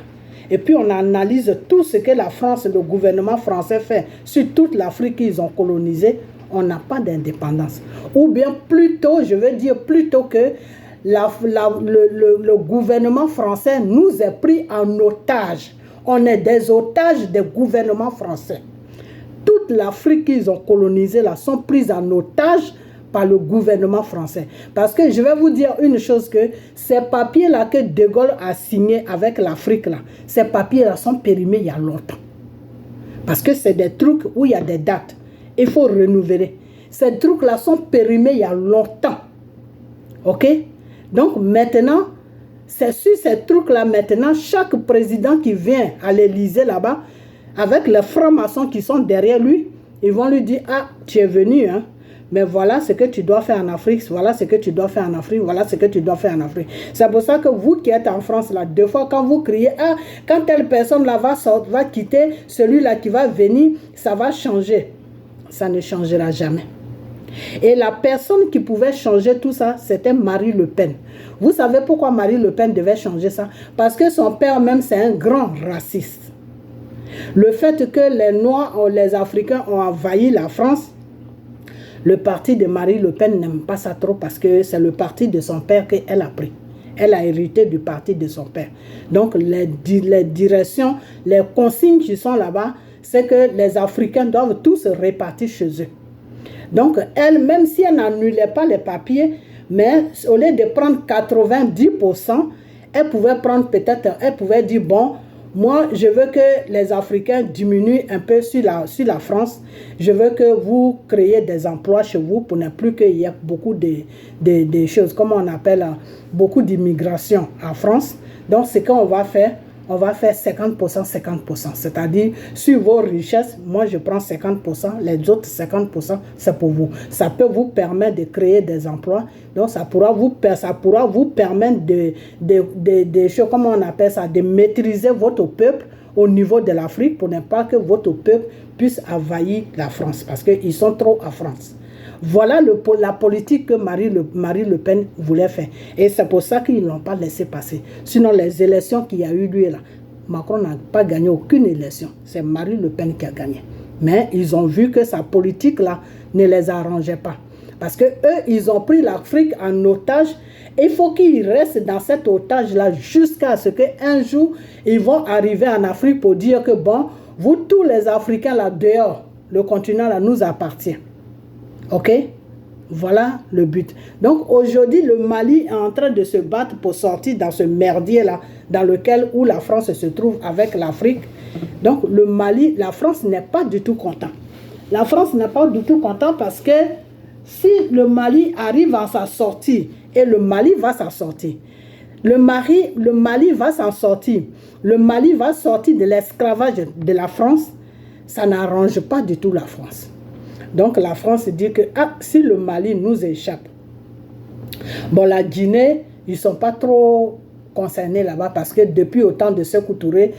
et puis on analyse tout ce que la France, le gouvernement français fait sur toute l'Afrique qu'ils ont colonisée, on n'a pas d'indépendance. Ou bien plutôt, je veux dire plutôt que le gouvernement français nous est pris en otage. On est des otages des gouvernements français. Toute l'Afrique qu'ils ont colonisée là sont prises en otage par le gouvernement français. Parce que je vais vous dire une chose, que ces papiers-là que De Gaulle a signés avec l'Afrique, là, ces papiers-là sont périmés il y a longtemps. Parce que c'est des trucs où il y a des dates. Il faut renouveler. Ces trucs-là sont périmés il y a longtemps. Ok? Donc maintenant, c'est sur ces trucs-là maintenant, chaque président qui vient à l'Élysée là-bas, avec les francs-maçons qui sont derrière lui, ils vont lui dire, ah, tu es venu, hein? Mais voilà ce que tu dois faire en Afrique, voilà ce que tu dois faire en Afrique, voilà ce que tu dois faire en Afrique. C'est pour ça que vous qui êtes en France, là, deux fois quand vous criez, ah, quand telle personne là va quitter, celui-là qui va venir, ça va changer. Ça ne changera jamais. Et la personne qui pouvait changer tout ça, c'était Marie Le Pen. Vous savez pourquoi Marie Le Pen devait changer ça? Parce que son père même, c'est un grand raciste. Le fait que les Noirs ou les Africains ont envahi la France, le parti de Marie Le Pen n'aime pas ça trop parce que c'est le parti de son père qu'elle a pris. Elle a hérité du parti de son père. Donc les directions, les consignes qui sont là-bas, c'est que les Africains doivent tous se répartir chez eux. Donc elle, même si elle n'annulait pas les papiers, mais au lieu de prendre 90%, elle pouvait prendre peut-être, elle pouvait dire, bon, moi, je veux que les Africains diminuent un peu sur la France. Je veux que vous créez des emplois chez vous pour ne plus qu'il y ait beaucoup de choses, comme on appelle, beaucoup d'immigration en France. Donc, ce qu'on va faire, on va faire 50%, 50%. C'est-à-dire, sur vos richesses, moi, je prends 50%, les autres 50%, c'est pour vous. Ça peut vous permettre de créer des emplois. Donc, ça pourra vous permettre de choses, comment on appelle ça, de maîtriser votre peuple au niveau de l'Afrique pour ne pas que votre peuple puisse envahir la France parce qu'ils sont trop en France. Voilà la politique que Marie Le Pen voulait faire. Et c'est pour ça qu'ils ne l'ont pas laissé passer. Sinon, les élections qu'il y a eu lui là, Macron n'a pas gagné aucune élection. C'est Marie Le Pen qui a gagné. Mais ils ont vu que sa politique là ne les arrangeait pas. Parce que eux, ils ont pris l'Afrique en otage. Il faut qu'ils restent dans cet otage-là jusqu'à ce qu'un jour, ils vont arriver en Afrique pour dire que bon, vous tous les Africains là dehors, le continent là nous appartient. Ok? Voilà le but. Donc aujourd'hui, le Mali est en train de se battre pour sortir dans ce merdier-là, dans lequel où la France se trouve avec l'Afrique. Donc le Mali, la France n'est pas du tout content. La France n'est pas du tout content parce que si le Mali arrive à s'en sortir, et le Mali va s'en sortir, le Mali va s'en sortir, le Mali va sortir de l'esclavage de la France, ça n'arrange pas du tout la France. Donc la France dit que si le Mali nous échappe, bon, la Guinée, ils ne sont pas trop concernés là-bas parce que depuis au temps de Sékou Touré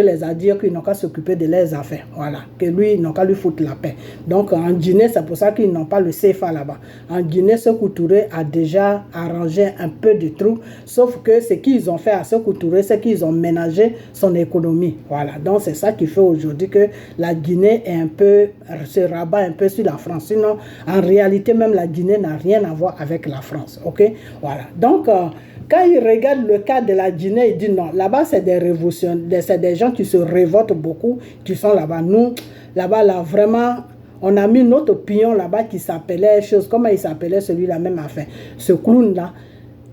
les a dit qu'ils n'ont qu'à s'occuper de leurs affaires. Voilà, que lui, ils n'ont qu'à lui foutre la paix. Donc en Guinée, c'est pour ça qu'ils n'ont pas le CFA là-bas. En Guinée, Sékou Touré a déjà arrangé un peu de trucs, sauf que ce qu'ils ont fait à Sékou Touré, c'est qu'ils ont ménagé son économie. Voilà, donc c'est ça qui fait aujourd'hui que la Guinée est un peu, se rabat un peu sur la France. Sinon, en réalité, même la Guinée n'a rien à voir avec la France. Ok, voilà. Donc quand il regarde le cas de la Guinée, il dit non, là-bas c'est des révolutionnaires, c'est des gens qui se révoltent beaucoup, qui sont là-bas. Nous, là-bas, là, vraiment, on a mis notre pion là-bas qui s'appelait, comment il s'appelait celui-là même affaire, ce clown-là.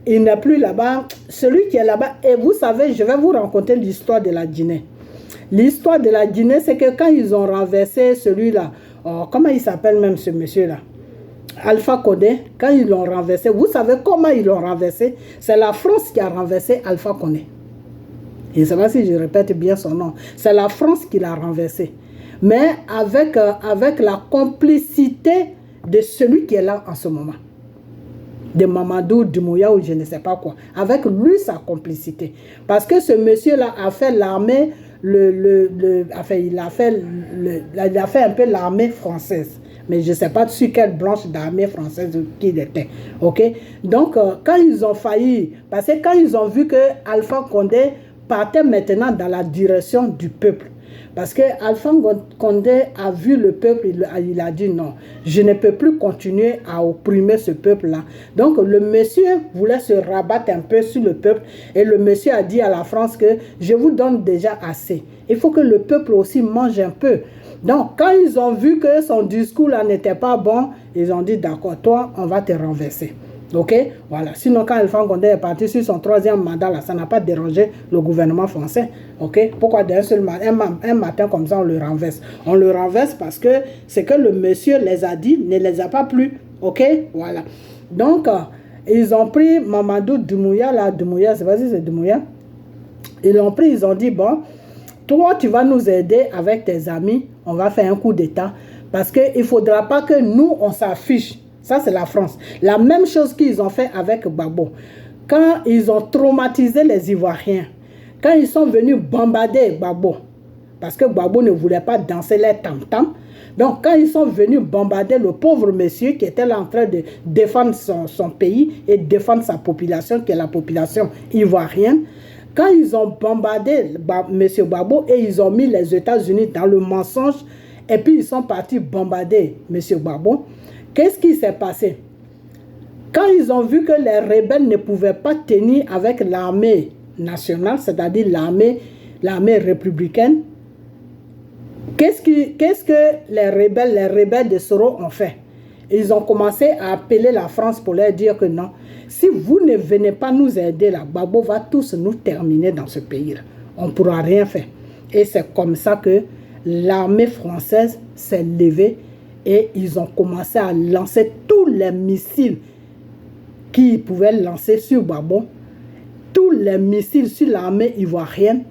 Il n'est plus là-bas. Celui qui est là-bas, et vous savez, je vais vous raconter l'histoire de la Guinée. L'histoire de la Guinée, c'est que quand ils ont renversé celui-là, comment il s'appelle même ce monsieur-là? Alpha Condé, quand ils l'ont renversé, vous savez comment ils l'ont renversé? C'est la France qui a renversé Alpha Condé. Je ne sais pas si je répète bien son nom. C'est la France qui l'a renversé. Mais avec la complicité de celui qui est là en ce moment. De Mamadou Doumbouya ou je ne sais pas quoi. Avec lui, sa complicité. Parce que ce monsieur-là a fait l'armée, il a fait un peu l'armée française. Mais je ne sais pas sur quelle branche d'armée française qu'il était. Ok? Donc, quand ils ont failli, parce que quand ils ont vu que Alpha Condé partait maintenant dans la direction du peuple, parce que Alpha Condé a vu le peuple, il a dit non, je ne peux plus continuer à opprimer ce peuple-là. Donc, le monsieur voulait se rabattre un peu sur le peuple et le monsieur a dit à la France que je vous donne déjà assez. Il faut que le peuple aussi mange un peu. Donc, quand ils ont vu que son discours là n'était pas bon, ils ont dit d'accord, toi, on va te renverser. Ok? Voilà. Sinon, quand Alpha Condé est parti sur son 3e mandat, là, ça n'a pas dérangé le gouvernement français. Ok? Pourquoi d'un seul matin, un matin comme ça, on le renverse? On le renverse parce que ce que le monsieur les a dit ne les a pas plu. Ok? Voilà. Donc, ils ont pris Mamadou Doumbouya, là, Doumbouya, c'est pas si c'est Doumbouya. Ils l'ont pris, ils ont dit, bon, toi, tu vas nous aider avec tes amis, on va faire un coup d'État. Parce qu'il ne faudra pas que nous, on s'affiche. Ça, c'est la France. La même chose qu'ils ont fait avec Gbagbo. Quand ils ont traumatisé les Ivoiriens, quand ils sont venus bombarder Gbagbo, parce que Gbagbo ne voulait pas danser les tam-tam, donc quand ils sont venus bombarder le pauvre monsieur qui était là en train de défendre son pays et défendre sa population, qui est la population ivoirienne, quand ils ont bombardé M. Gbagbo et ils ont mis les États-Unis dans le mensonge, et puis ils sont partis bombarder M. Gbagbo, qu'est-ce qui s'est passé? Quand ils ont vu que les rebelles ne pouvaient pas tenir avec l'armée nationale, c'est-à-dire l'armée républicaine, qu'est-ce que les rebelles de Soro ont fait? Ils ont commencé à appeler la France pour leur dire que non, si vous ne venez pas nous aider là, Gbagbo va tous nous terminer dans ce pays-là. On ne pourra rien faire. Et c'est comme ça que l'armée française s'est levée et ils ont commencé à lancer tous les missiles qu'ils pouvaient lancer sur Gbagbo, tous les missiles sur l'armée ivoirienne,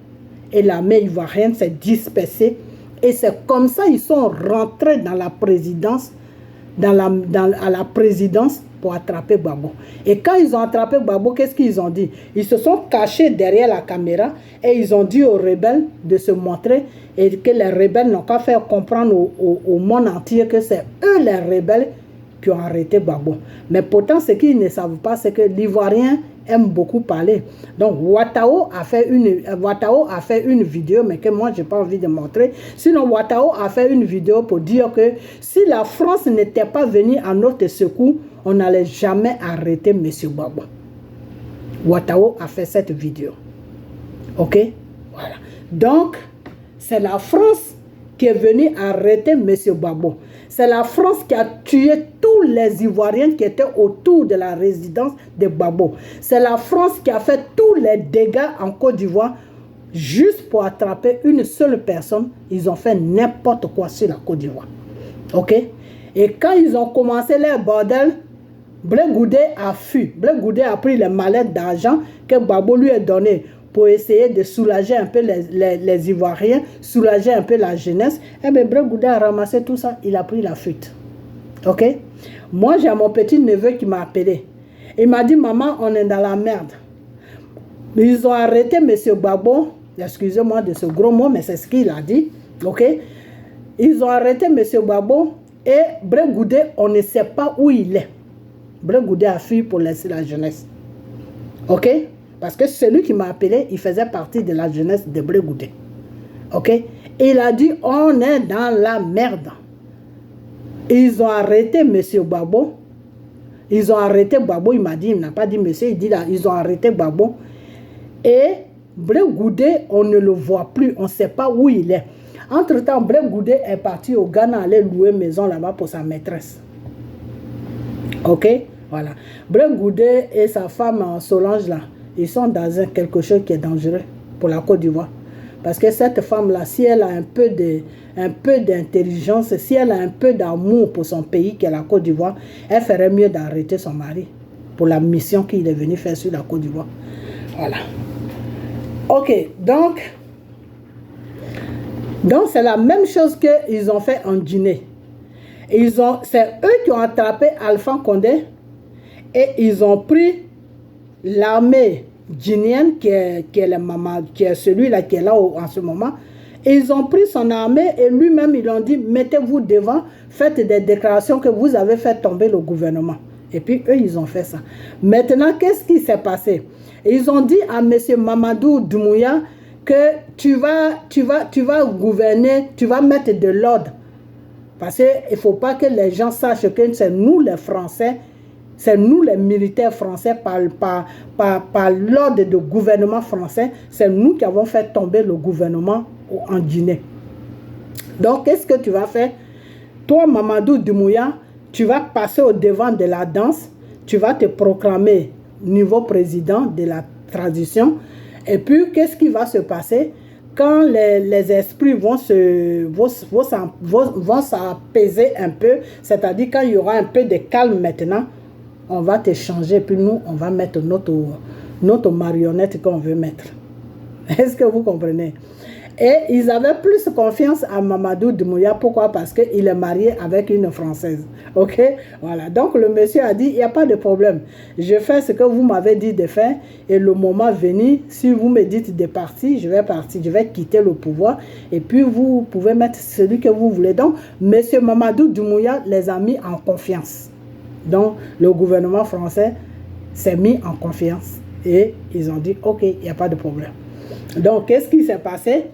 et l'armée ivoirienne s'est dispersée. Et c'est comme ça qu'ils sont rentrés dans la présidence, à la présidence pour attraper Gbagbo. Et quand ils ont attrapé Gbagbo, qu'est-ce qu'ils ont dit? Ils se sont cachés derrière la caméra et ils ont dit aux rebelles de se montrer et que les rebelles n'ont qu'à faire comprendre au monde entier que c'est eux les rebelles qui ont arrêté Gbagbo. Mais pourtant, ce qu'ils ne savent pas, c'est que l'Ivoirien aime beaucoup parler. Donc, Ouattao a fait une vidéo, mais que moi, je n'ai pas envie de montrer. Sinon, Ouattao a fait une vidéo pour dire que si la France n'était pas venue à notre secours, on n'allait jamais arrêter M. Gbagbo. Ouattao a fait cette vidéo. Ok? Voilà. Donc, c'est la France qui est venu arrêter M. Gbagbo. C'est la France qui a tué tous les Ivoiriens qui étaient autour de la résidence de Gbagbo. C'est la France qui a fait tous les dégâts en Côte d'Ivoire juste pour attraper une seule personne. Ils ont fait n'importe quoi sur la Côte d'Ivoire. Ok? Et quand ils ont commencé leur bordel, Blé Goudé a fui. Blé Goudé a pris les mallettes d'argent que Gbagbo lui a donné pour essayer de soulager un peu les Ivoiriens, soulager un peu la jeunesse. Et bien, Blé Goudé a ramassé tout ça, il a pris la fuite. Ok? Moi, j'ai mon petit neveu qui m'a appelé. Il m'a dit, maman, on est dans la merde. Ils ont arrêté M. Gbagbo, excusez-moi de ce gros mot, mais c'est ce qu'il a dit. Ok? Ils ont arrêté M. Gbagbo et Blé Goudé, on ne sait pas où il est. Blé Goudé a fui pour laisser la jeunesse. Ok? Parce que celui qui m'a appelé, il faisait partie de la jeunesse de Blé Goudé. Ok? Et il a dit, on est dans la merde. Ils ont arrêté M. Gbagbo. Ils ont arrêté Gbagbo, il m'a dit, il n'a pas dit monsieur, il dit là, ils ont arrêté Gbagbo. Et Blé Goudé, on ne le voit plus, on ne sait pas où il est. Entre-temps, Blé Goudé est parti au Ghana, aller louer une maison là-bas pour sa maîtresse. Ok? Voilà. Blé Goudé et sa femme Solange là, ils sont dans quelque chose qui est dangereux pour la Côte d'Ivoire. Parce que cette femme-là, si elle a un peu d'intelligence, si elle a un peu d'amour pour son pays, qui est la Côte d'Ivoire, elle ferait mieux d'arrêter son mari pour la mission qu'il est venu faire sur la Côte d'Ivoire. Voilà. Ok, donc c'est la même chose qu'ils ont fait en Guinée. C'est eux qui ont attrapé Alpha Condé et ils ont pris l'armée guinéenne qui est celui-là qui est là en ce moment. Et ils ont pris son armée et lui-même ils ont dit mettez-vous devant, faites des déclarations que vous avez fait tomber le gouvernement. Et puis eux ils ont fait ça. Maintenant qu'est-ce qui s'est passé? Ils ont dit à M. Mamadou Doumbouya que tu vas gouverner, tu vas mettre de l'ordre. Parce qu'il ne faut pas que les gens sachent que c'est nous les Français, c'est nous les militaires français par l'ordre du gouvernement français, c'est nous qui avons fait tomber le gouvernement en Guinée. Donc qu'est-ce que tu vas faire? Toi Mamadou Doumbouya, tu vas passer au devant de la danse, tu vas te proclamer niveau président de la transition. Et puis, qu'est-ce qui va se passer quand les esprits vont s'apaiser un peu, c'est-à-dire quand il y aura un peu de calme maintenant, on va te changer, puis nous, on va mettre notre marionnette qu'on veut mettre. Est-ce que vous comprenez? Et ils avaient plus confiance à Mamadou Doumbouya. Pourquoi? Parce qu'il est marié avec une Française. Ok? Voilà. Donc le monsieur a dit, il n'y a pas de problème. Je fais ce que vous m'avez dit de faire. Et le moment venu, si vous me dites de partir, je vais partir. Je vais quitter le pouvoir. Et puis vous pouvez mettre celui que vous voulez. Donc, monsieur Mamadou Doumbouya les a mis en confiance. Donc, le gouvernement français s'est mis en confiance. Et ils ont dit, ok, il n'y a pas de problème. Donc, qu'est-ce qui s'est passé?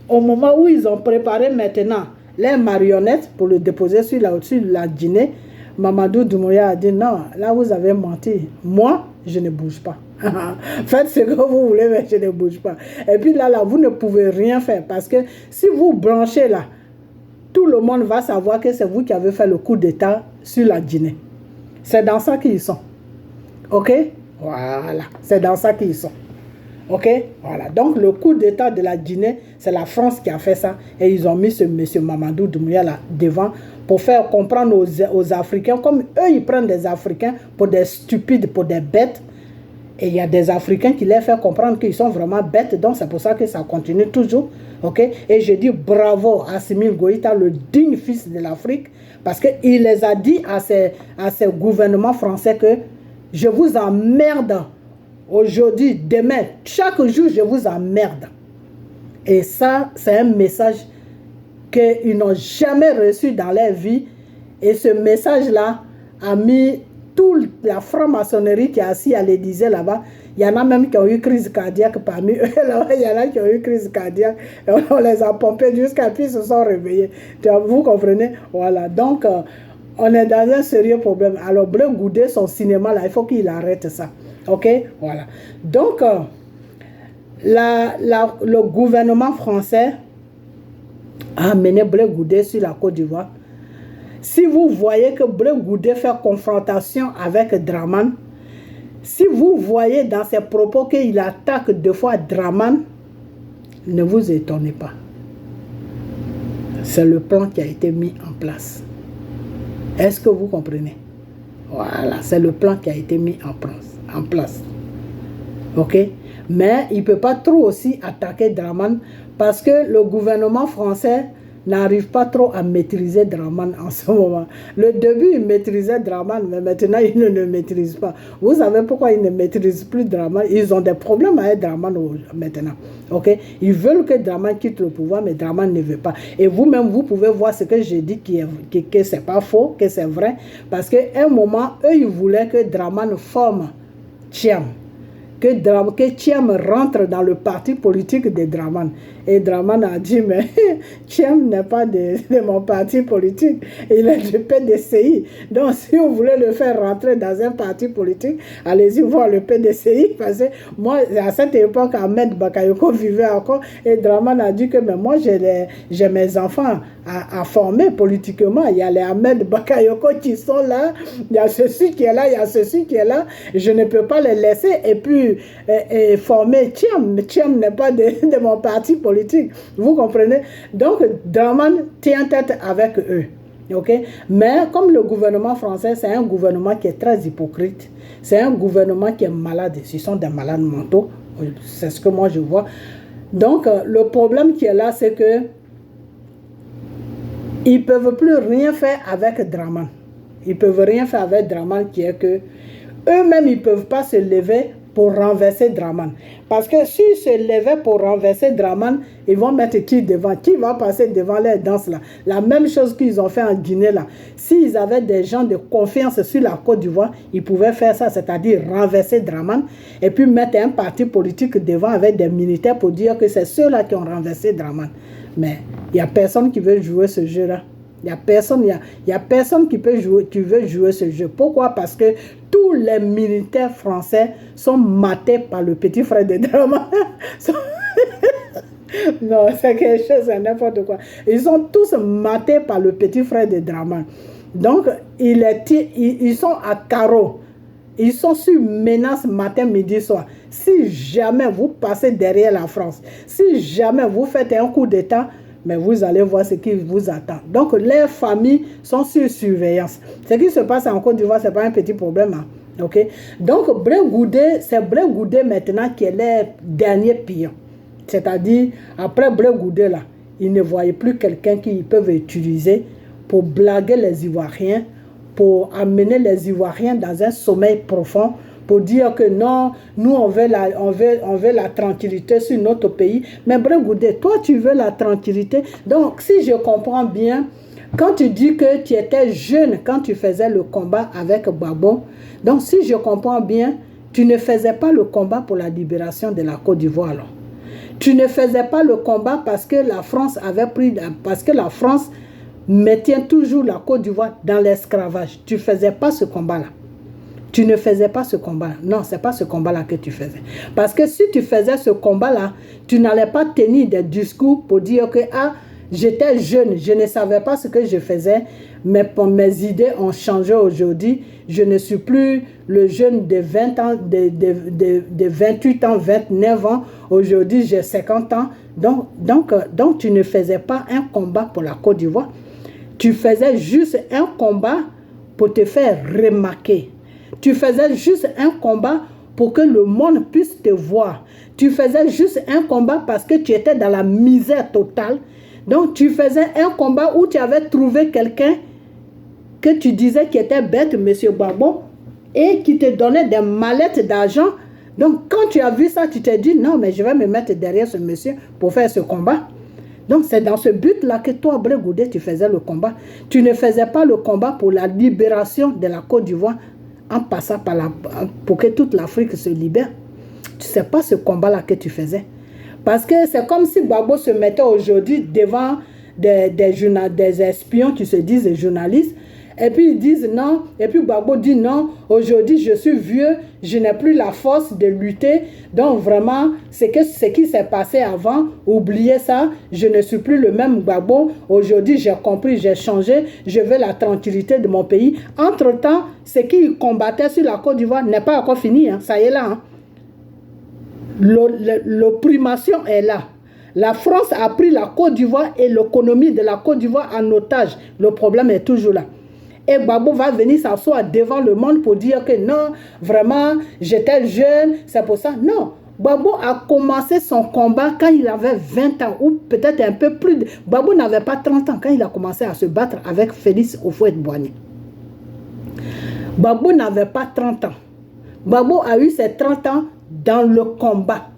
Au moment où ils ont préparé maintenant les marionnettes pour le déposer sur la Guinée, Mamadou Doumbouya a dit non, là vous avez menti. Moi, je ne bouge pas. Faites ce que vous voulez, mais je ne bouge pas. Et puis là, vous ne pouvez rien faire parce que si vous branchez là, tout le monde va savoir que c'est vous qui avez fait le coup d'État sur la Guinée. C'est dans ça qu'ils sont. Ok? Voilà. C'est dans ça qu'ils sont. Ok, voilà. Donc le coup d'État de la Guinée, c'est la France qui a fait ça. Et ils ont mis ce monsieur Mamadou Doumbouya là devant pour faire comprendre aux Africains, comme eux ils prennent des Africains pour des stupides, pour des bêtes. Et il y a des Africains qui les font comprendre qu'ils sont vraiment bêtes. Donc c'est pour ça que ça continue toujours. Ok, et je dis bravo à Assimi Goïta, le digne fils de l'Afrique, parce qu'il les a dit à ces gouvernements français que je vous emmerde. Aujourd'hui, demain, chaque jour, je vous emmerde. Et ça, c'est un message qu'ils n'ont jamais reçu dans leur vie. Et ce message-là a mis toute la franc-maçonnerie qui est assise à l'Élysée là-bas. Il y en a même qui ont eu crise cardiaque parmi eux. Il y en a qui ont eu crise cardiaque. Et on les a pompés jusqu'à ce qu'ils se sont réveillés. Vous comprenez? Voilà. Donc, on est dans un sérieux problème. Alors, Blé Goudé, son cinéma, là, il faut qu'il arrête ça. Ok, voilà. Donc, le gouvernement français a amené Blé Goudé sur la Côte d'Ivoire. Si vous voyez que Blé Goudé fait confrontation avec Dramane, si vous voyez dans ses propos qu'il attaque deux fois Dramane, ne vous étonnez pas. C'est le plan qui a été mis en place. Est-ce que vous comprenez? Voilà, c'est le plan qui a été mis en place. Ok? Mais il ne peut pas trop aussi attaquer Dramane parce que le gouvernement français n'arrive pas trop à maîtriser Dramane en ce moment. Le début, il maîtrisait Dramane, mais maintenant, il ne le maîtrise pas. Vous savez pourquoi ils ne maîtrisent plus Dramane? Ils ont des problèmes avec Dramane maintenant. Okay? Ils veulent que Dramane quitte le pouvoir, mais Dramane ne veut pas. Et vous-même, vous pouvez voir ce que j'ai dit, que ce n'est pas faux, que c'est vrai. Parce qu'à un moment, eux, ils voulaient que Dramane forme Thiam. Que Thiam rentre dans le parti politique de Dramane. Et Dramane a dit, mais Thiam n'est pas de mon parti politique, il est du PDCI. Donc si vous voulez le faire rentrer dans un parti politique, allez-y voir le PDCI. Parce que moi, à cette époque, Ahmed Bakayoko vivait encore, et Dramane a dit que mais moi, j'ai mes enfants à former politiquement. Il y a les Ahmed Bakayoko qui sont là, il y a ceci qui est là, il y a ceci qui est là. Je ne peux pas les laisser et puis former Thiam. Thiam n'est pas de mon parti politique. Vous comprenez? Donc, Dramane tient tête avec eux. Okay? Mais comme le gouvernement français, c'est un gouvernement qui est très hypocrite. C'est un gouvernement qui est malade. Ce sont des malades mentaux. C'est ce que moi je vois. Donc, le problème qui est là, c'est que ils ne peuvent plus rien faire avec Dramane. Ils ne peuvent rien faire avec Dramane, qui est que eux-mêmes, ils ne peuvent pas se lever pour renverser Dramane. Parce que s'ils se levaient pour renverser Dramane, ils vont mettre qui devant? Qui va passer devant les danses là? La même chose qu'ils ont fait en Guinée là. S'ils avaient des gens de confiance sur la Côte d'Ivoire, ils pouvaient faire ça, c'est-à-dire renverser Dramane et puis mettre un parti politique devant avec des militaires pour dire que c'est ceux-là qui ont renversé Dramane. Mais il n'y a personne qui veut jouer ce jeu-là. Il n'y a personne qui veut jouer ce jeu. Pourquoi? Parce que tous les militaires français sont matés par le petit frère de Dramane. Non, c'est quelque chose, c'est n'importe quoi. Ils sont tous matés par le petit frère de Dramane. Donc, ils sont à carreau. Ils sont sur menace matin, midi, soir. Si jamais vous passez derrière la France, si jamais vous faites un coup d'État, mais vous allez voir ce qui vous attend. Donc, les familles sont sur surveillance. Ce qui se passe en Côte d'Ivoire, ce n'est pas un petit problème. Hein? Okay? Donc, Blé Goudé, c'est Blé Goudé maintenant qui est le dernier pion. C'est-à-dire, après Blé Goudé, là, ils ne voyaient plus quelqu'un qu'ils peuvent utiliser pour blaguer les Ivoiriens, pour amener les Ivoiriens dans un sommeil profond, pour dire que non, nous on veut la tranquillité sur notre pays. Mais Blé Goudé, toi tu veux la tranquillité. Donc si je comprends bien, quand tu dis que tu étais jeune quand tu faisais le combat avec Gbagbo, donc si je comprends bien, tu ne faisais pas le combat pour la libération de la Côte d'Ivoire. Tu ne faisais pas le combat parce que la France avait pris, parce que la France maintient toujours la Côte d'Ivoire dans l'esclavage. Tu ne faisais pas ce combat-là. Tu ne faisais pas ce combat-là. Non, ce n'est pas ce combat-là que tu faisais. Parce que si tu faisais ce combat-là, tu n'allais pas tenir des discours pour dire que ah, j'étais jeune, je ne savais pas ce que je faisais, mais mes idées ont changé aujourd'hui. Je ne suis plus le jeune de 20 ans, de 28 ans, 29 ans. Aujourd'hui, j'ai 50 ans. Donc, tu ne faisais pas un combat pour la Côte d'Ivoire. Tu faisais juste un combat pour te faire remarquer. Tu faisais juste un combat pour que le monde puisse te voir. Tu faisais juste un combat parce que tu étais dans la misère totale. Donc, tu faisais un combat où tu avais trouvé quelqu'un que tu disais qui était bête, M. Gbagbo, et qui te donnait des mallettes d'argent. Donc, quand tu as vu ça, tu t'es dit, non, mais je vais me mettre derrière ce monsieur pour faire ce combat. Donc, c'est dans ce but-là que toi, Blé Goudé, tu faisais le combat. Tu ne faisais pas le combat pour la libération de la Côte d'Ivoire en passant par pour que toute l'Afrique se libère. Tu ne sais pas ce combat-là que tu faisais. Parce que c'est comme si Gbagbo se mettait aujourd'hui devant des espions qui se disent journalistes Et puis ils disent non, et puis Gbagbo dit non, aujourd'hui je suis vieux, je n'ai plus la force de lutter, donc vraiment, c'est que ce qui s'est passé avant, oubliez ça, je ne suis plus le même Gbagbo, aujourd'hui j'ai compris, j'ai changé, je veux la tranquillité de mon pays. Entre-temps, ce qui combattait sur la Côte d'Ivoire n'est pas encore fini, hein, ça y est là. Hein. L'opprimation est là. La France a pris la Côte d'Ivoire et l'économie de la Côte d'Ivoire en otage. Le problème est toujours là. Et Gbagbo va venir s'asseoir devant le monde pour dire que non, vraiment, j'étais jeune, c'est pour ça. Non, Gbagbo a commencé son combat quand il avait 20 ans, ou peut-être un peu plus. Gbagbo n'avait pas 30 ans quand il a commencé à se battre avec Félix Houphouët-Boigny. Gbagbo n'avait pas 30 ans. Gbagbo a eu ses 30 ans dans le combat.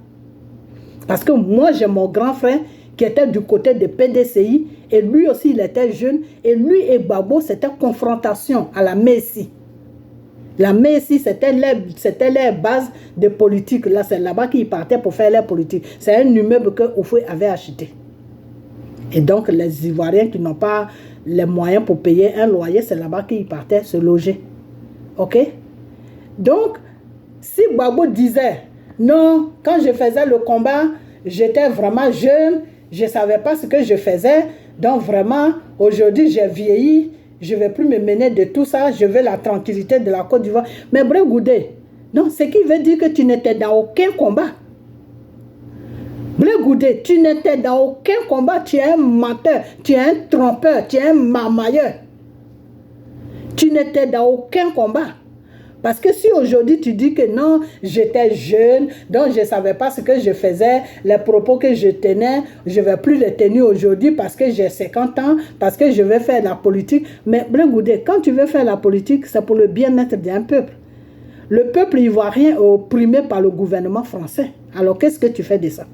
Parce que moi, j'ai mon grand frère qui était du côté de PDCI, et lui aussi, il était jeune, et lui et Gbagbo, c'était confrontation à la Messi. La Messi, c'était leur base de politique. Là, c'est là-bas qu'ils partaient pour faire leur politique. C'est un immeuble que Houphouët avait acheté. Et donc, les Ivoiriens qui n'ont pas les moyens pour payer un loyer, c'est là-bas qu'ils partaient se loger. OK? Donc, si Gbagbo disait, non, quand je faisais le combat, j'étais vraiment jeune, je ne savais pas ce que je faisais, donc vraiment, aujourd'hui j'ai vieilli, je ne vais plus me mener de tout ça, je veux la tranquillité de la Côte d'Ivoire. Mais Blé Goudé, non, ce qui veut dire que tu n'étais dans aucun combat. Blé Goudé, tu n'étais dans aucun combat, tu es un menteur, tu es un trompeur, tu es un marmailleur. Tu n'étais dans aucun combat. Parce que si aujourd'hui tu dis que non, j'étais jeune, donc je ne savais pas ce que je faisais, les propos que je tenais, je ne vais plus les tenir aujourd'hui parce que j'ai 50 ans, parce que je vais faire la politique. Mais Blé Goudé, quand tu veux faire la politique, c'est pour le bien-être d'un peuple. Le peuple ivoirien est opprimé par le gouvernement français. Alors qu'est-ce que tu fais de ça?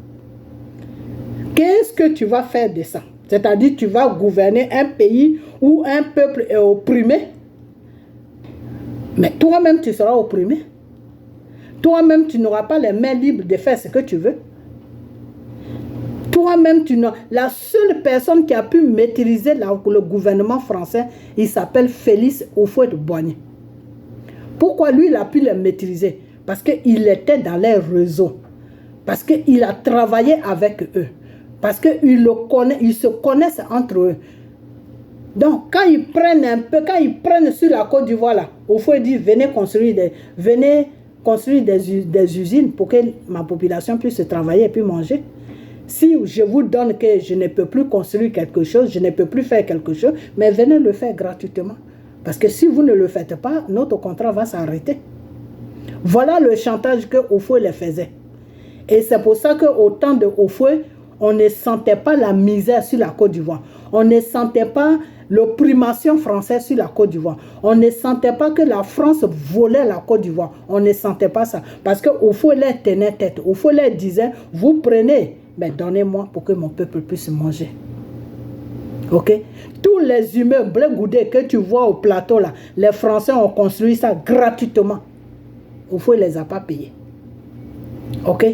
Qu'est-ce que tu vas faire de ça? C'est-à-dire tu vas gouverner un pays où un peuple est opprimé. Mais toi-même, tu seras opprimé. Toi-même, tu n'auras pas les mains libres de faire ce que tu veux. Toi-même, tu n'as... La seule personne qui a pu maîtriser le gouvernement français, il s'appelle Félix Houphouët-Boigny. Pourquoi lui, il a pu le maîtriser? Parce qu'il était dans les réseaux. Parce qu'il a travaillé avec eux. Parce qu'ils se connaissent entre eux. Donc, quand ils prennent un peu, quand ils prennent sur la Côte d'Ivoire, là, Houphouët dit, venez construire des usines pour que ma population puisse travailler et puis manger. Si je vous donne que je ne peux plus construire quelque chose, je ne peux plus faire quelque chose, mais venez le faire gratuitement. Parce que si vous ne le faites pas, notre contrat va s'arrêter. Voilà le chantage que Houphouët les faisait. Et c'est pour ça qu'au temps de Houphouët, on ne sentait pas la misère sur la Côte d'Ivoire. On ne sentait pas l'opprimation française sur la Côte d'Ivoire. On ne sentait pas que la France volait la Côte d'Ivoire. On ne sentait pas ça. Parce que Houphouët les tenait tête. Houphouët les disait, vous prenez, mais donnez-moi pour que mon peuple puisse manger. Ok? Tous les immeubles Blé Goudé que tu vois au plateau là, les Français ont construit ça gratuitement. Houphouët ne les a pas payés. Ok?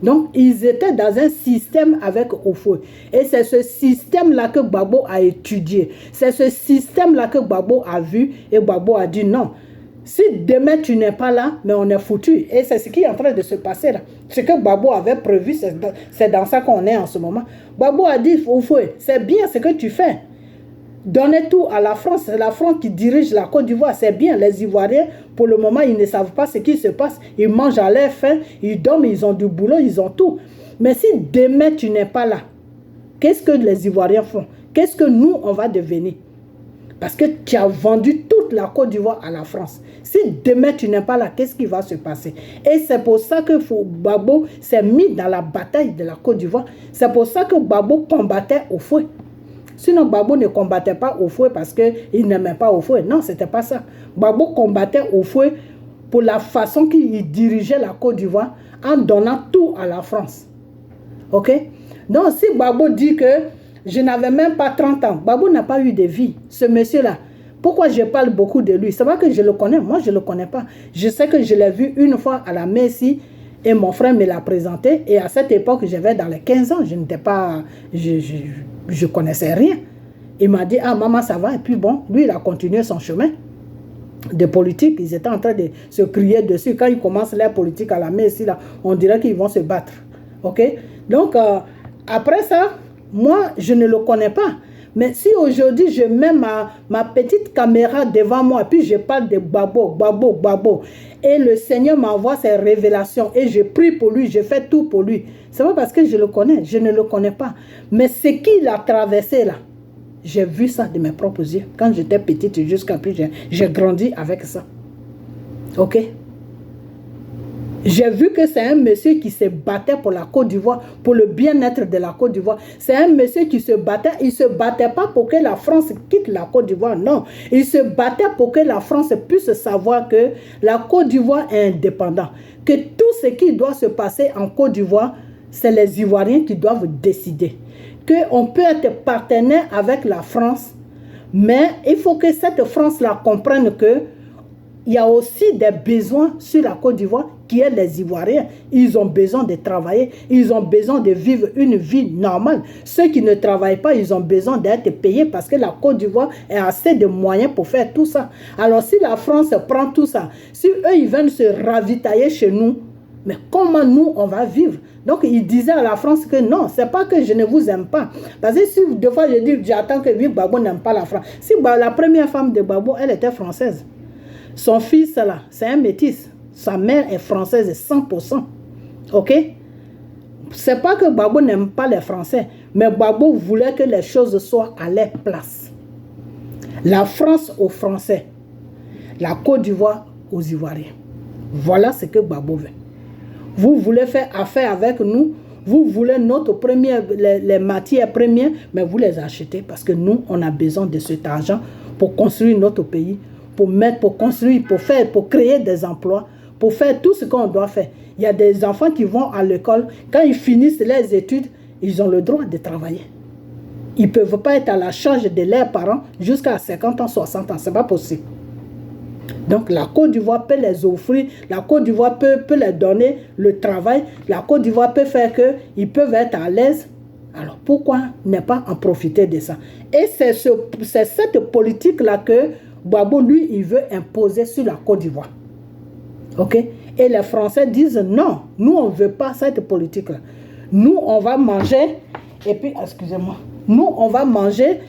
Donc, ils étaient dans un système avec Houphouët. Et c'est ce système-là que Gbagbo a étudié. C'est ce système-là que Gbagbo a vu. Et Gbagbo a dit non. Si demain tu n'es pas là, mais on est foutu. Et c'est ce qui est en train de se passer là. Ce que Gbagbo avait prévu, c'est dans ça qu'on est en ce moment. Gbagbo a dit Houphouët, c'est bien ce que tu fais. Donnez tout à la France. C'est la France qui dirige la Côte d'Ivoire. C'est bien. Les Ivoiriens, pour le moment, ils ne savent pas ce qui se passe. Ils mangent à leur faim. Ils dorment. Ils ont du boulot. Ils ont tout. Mais si demain, tu n'es pas là, qu'est-ce que les Ivoiriens font? Qu'est-ce que nous, on va devenir? Parce que tu as vendu toute la Côte d'Ivoire à la France. Si demain, tu n'es pas là, qu'est-ce qui va se passer? Et c'est pour ça que Gbagbo s'est mis dans la bataille de la Côte d'Ivoire. C'est pour ça que Gbagbo combattait Houphouët. Sinon, Gbagbo ne combattait pas Houphouët parce qu'il n'aimait pas Houphouët. Non, ce n'était pas ça. Gbagbo combattait Houphouët pour la façon qu'il dirigeait la Côte d'Ivoire en donnant tout à la France. Ok? Donc, si Gbagbo dit que je n'avais même pas 30 ans, Gbagbo n'a pas eu de vie. Ce monsieur-là, pourquoi je parle beaucoup de lui? C'est vrai que je le connais. Moi, je ne le connais pas. Je sais que je l'ai vu une fois à la Messi. Et mon frère me l'a présenté. Et à cette époque, j'avais dans les 15 ans. Je n'étais pas... Je connaissais rien. Il m'a dit, ah maman, ça va. Et puis bon, lui, il a continué son chemin de politique. Ils étaient en train de se crier dessus. Quand ils commencent leur politique à la main ici, là, on dirait qu'ils vont se battre. Ok? Donc, après ça, moi, je ne le connais pas. Mais si aujourd'hui, je mets ma petite caméra devant moi, puis je parle de Gbagbo, Gbagbo, Gbagbo, et le Seigneur m'envoie ses révélations, et je prie pour lui, je fais tout pour lui. C'est pas parce que je le connais, je ne le connais pas. Mais ce qu'il a traversé là, j'ai vu ça de mes propres yeux. Quand j'étais petite, jusqu'à plus, j'ai grandi avec ça. Ok? J'ai vu que c'est un monsieur qui se battait pour la Côte d'Ivoire, pour le bien-être de la Côte d'Ivoire. C'est un monsieur qui se battait. Il ne se battait pas pour que la France quitte la Côte d'Ivoire, non. Il se battait pour que la France puisse savoir que la Côte d'Ivoire est indépendante. Que tout ce qui doit se passer en Côte d'Ivoire, c'est les Ivoiriens qui doivent décider. Qu'on peut être partenaire avec la France, mais il faut que cette France-là comprenne que il y a aussi des besoins sur la Côte d'Ivoire qui est les Ivoiriens. Ils ont besoin de travailler, ils ont besoin de vivre une vie normale. Ceux qui ne travaillent pas, ils ont besoin d'être payés parce que la Côte d'Ivoire a assez de moyens pour faire tout ça. Alors si la France prend tout ça, si eux ils viennent se ravitailler chez nous, mais comment nous on va vivre? Donc il disait à la France que non, c'est pas que je ne vous aime pas. Parce que si deux fois je dis j'attends que Gbagbo n'aime pas la France. Si la première femme de Gbagbo, elle était française. Son fils, là, c'est un métis. Sa mère est française 100%. Ok? C'est pas que Gbagbo n'aime pas les Français, mais Gbagbo voulait que les choses soient à leur place. La France aux Français, la Côte d'Ivoire aux Ivoiriens. Voilà ce que Gbagbo veut. Vous voulez faire affaire avec nous, vous voulez notre première, les matières premières, mais vous les achetez parce que nous, on a besoin de cet argent pour construire notre pays, pour construire, pour créer des emplois, pour faire tout ce qu'on doit faire. Il y a des enfants qui vont à l'école, quand ils finissent leurs études, ils ont le droit de travailler. Ils ne peuvent pas être à la charge de leurs parents jusqu'à 50 ans, 60 ans, ce n'est pas possible. Donc la Côte d'Ivoire peut les offrir, la Côte d'Ivoire peut leur donner le travail, la Côte d'Ivoire peut faire qu'ils peuvent être à l'aise. Alors pourquoi ne pas en profiter de ça? Et c'est cette politique-là que Gbagbo, lui, il veut imposer sur la Côte d'Ivoire. Ok? Et les Français disent non, nous, on ne veut pas cette politique-là. Nous, on va manger, et puis, excusez-moi, nous, on va manger,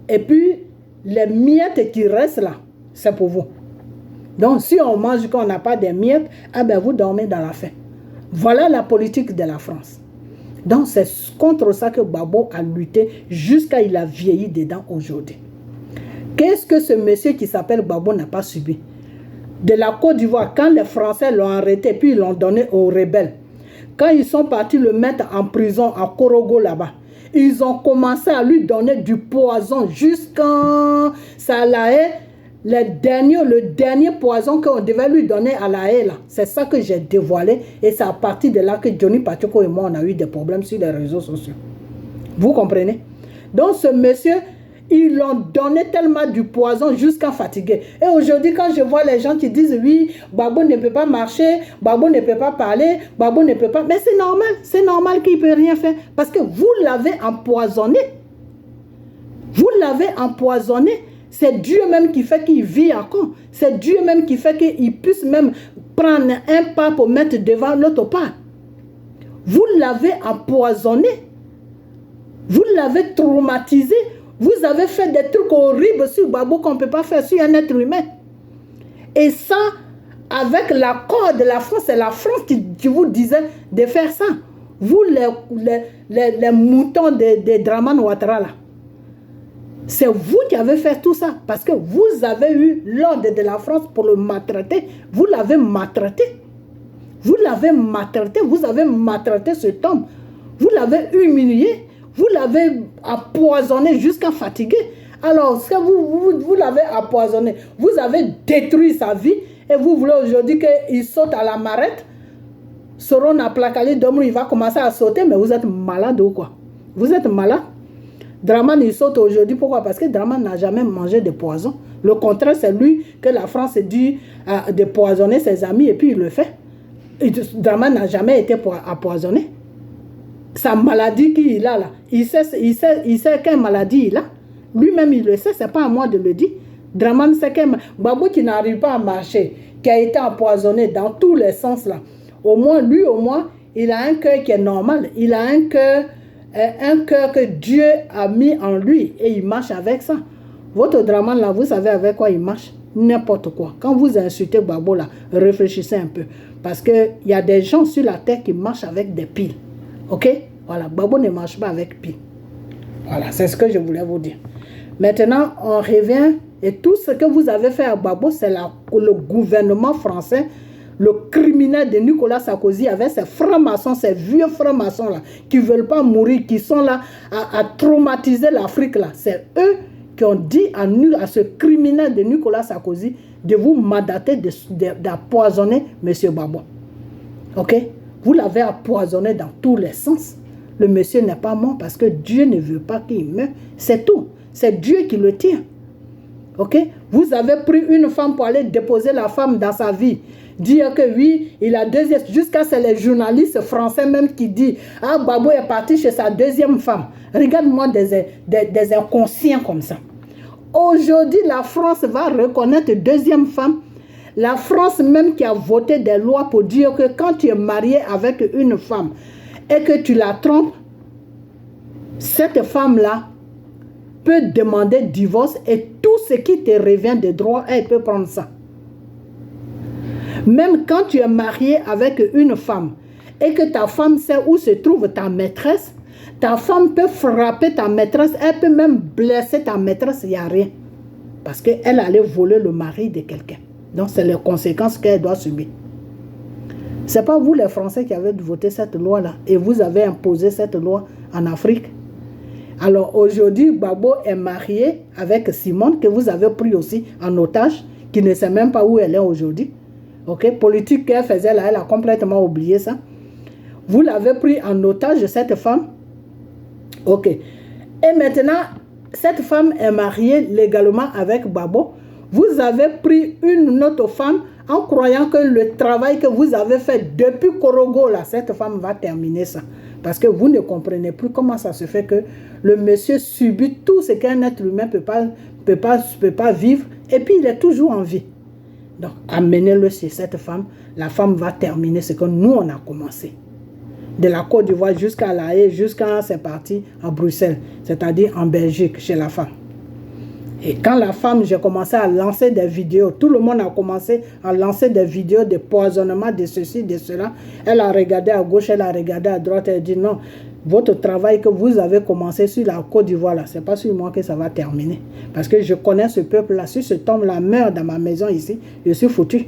et puis, les miettes qui restent là, c'est pour vous. Donc, si on mange qu'on n'a pas de miettes, ah ben, vous dormez dans la faim. Voilà la politique de la France. Donc, c'est contre ça que Gbagbo a lutté jusqu'à il a vieilli dedans aujourd'hui. Qu'est-ce que ce monsieur qui s'appelle Gbagbo n'a pas subi? De la Côte d'Ivoire, quand les Français l'ont arrêté, puis ils l'ont donné aux rebelles, quand ils sont partis le mettre en prison à Korogo là-bas, ils ont commencé à lui donner du poison jusqu'à Salahe. Le dernier poison qu'on devait lui donner à la haie, c'est ça que j'ai dévoilé. Et c'est à partir de là que Johnny Pacheco et moi, on a eu des problèmes sur les réseaux sociaux. Vous comprenez? Donc ce monsieur, ils l'ont donné tellement du poison jusqu'à fatiguer. Et aujourd'hui, quand je vois les gens qui disent oui, Gbagbo ne peut pas marcher, Gbagbo ne peut pas parler, Gbagbo ne peut pas... Mais c'est normal qu'il ne peut rien faire. Parce que vous l'avez empoisonné. Vous l'avez empoisonné. C'est Dieu même qui fait qu'il vit encore. C'est Dieu même qui fait qu'il puisse même prendre un pas pour mettre devant l'autre pas. Vous l'avez empoisonné. Vous l'avez traumatisé. Vous avez fait des trucs horribles sur Gbagbo qu'on ne peut pas faire sur un être humain. Et ça, avec l'accord de la France, c'est la France qui vous disait de faire ça. Vous, les moutons de Dramane Ouattara, là. C'est vous qui avez fait tout ça. Parce que vous avez eu l'ordre de la France pour le maltraiter. Vous l'avez maltraité. Vous l'avez maltraité. Vous avez maltraité cet homme. Vous l'avez humilié. Vous l'avez empoisonné jusqu'à fatiguer. Alors, si vous l'avez empoisonné, vous avez détruit sa vie. Et vous voulez aujourd'hui qu'il saute à la marette. Soron a placalé d'homme, il va commencer à sauter. Mais vous êtes malade ou quoi? Vous êtes malade? Dramane, il saute aujourd'hui. Pourquoi? Parce que Dramane n'a jamais mangé de poison. Le contraire, c'est lui que la France dit de poisonner ses amis et puis il le fait. Dramane n'a jamais été empoisonné. Sa maladie qu'il a là, il sait quelle maladie il a. Lui-même, il le sait, ce n'est pas à moi de le dire. Dramane sait que Gbagbo qui n'arrive pas à marcher, qui a été empoisonné dans tous les sens là, au moins, il a un cœur qui est normal. Il a un cœur que Dieu a mis en lui et il marche avec ça. Votre Dramane là, vous savez avec quoi il marche? N'importe quoi. Quand vous insultez Gbagbo là, réfléchissez un peu. Parce qu'il y a des gens sur la terre qui marchent avec des piles. Ok? Voilà, Gbagbo ne marche pas avec piles. Voilà, c'est ce que je voulais vous dire. Maintenant, on revient et tout ce que vous avez fait à Gbagbo, c'est le gouvernement français, le criminel de Nicolas Sarkozy avec ses francs-maçons, ces vieux francs-maçons là, qui ne veulent pas mourir, qui sont là à traumatiser l'Afrique là. C'est eux qui ont dit à ce criminel de Nicolas Sarkozy de vous mandater d'empoisonner M. Gbagbo. Ok? Vous l'avez empoisonné dans tous les sens. Le monsieur n'est pas mort parce que Dieu ne veut pas qu'il meure. C'est tout. C'est Dieu qui le tient. Ok? Vous avez pris une femme pour aller déposer la femme dans sa vie. Dire que oui, il a deuxième. Jusqu'à c'est les journalistes français même qui disent ah, Gbagbo est parti chez sa deuxième femme. Regarde-moi des inconscients comme ça. Aujourd'hui, la France va reconnaître deuxième femme. La France même qui a voté des lois pour dire que quand tu es marié avec une femme et que tu la trompes, cette femme-là peut demander divorce et tout ce qui te revient de droit, elle peut prendre ça. Même quand tu es marié avec une femme et que ta femme sait où se trouve ta maîtresse, ta femme peut frapper ta maîtresse, elle peut même blesser ta maîtresse, il n'y a rien. Parce qu'elle allait voler le mari de quelqu'un. Donc c'est les conséquences qu'elle doit subir. Ce n'est pas vous les Français qui avez voté cette loi-là et vous avez imposé cette loi en Afrique. Alors aujourd'hui, Gbagbo est marié avec Simone que vous avez pris aussi en otage, qui ne sait même pas où elle est aujourd'hui. Ok, politique qu'elle faisait là, elle a complètement oublié ça. Vous l'avez pris en otage, cette femme. Ok. Et maintenant, cette femme est mariée légalement avec Gbagbo. Vous avez pris une autre femme en croyant que le travail que vous avez fait depuis Korogo, là, cette femme va terminer ça. Parce que vous ne comprenez plus comment ça se fait que le monsieur subit tout ce qu'un être humain peut pas vivre et puis il est toujours en vie. Donc, amenez-le chez cette femme. La femme va terminer ce que nous, on a commencé. De la Côte d'Ivoire jusqu'à La Haye, jusqu'à c'est parti à Bruxelles, c'est-à-dire en Belgique, chez la femme. Et quand la femme, j'ai commencé à lancer des vidéos, tout le monde a commencé à lancer des vidéos de poisonnement, de ceci, de cela. Elle a regardé à gauche, elle a regardé à droite, elle a dit non, votre travail que vous avez commencé sur la Côte d'Ivoire, là, c'est pas sur moi que ça va terminer. Parce que je connais ce peuple-là, si cet homme-là meurt dans ma maison ici, je suis foutu.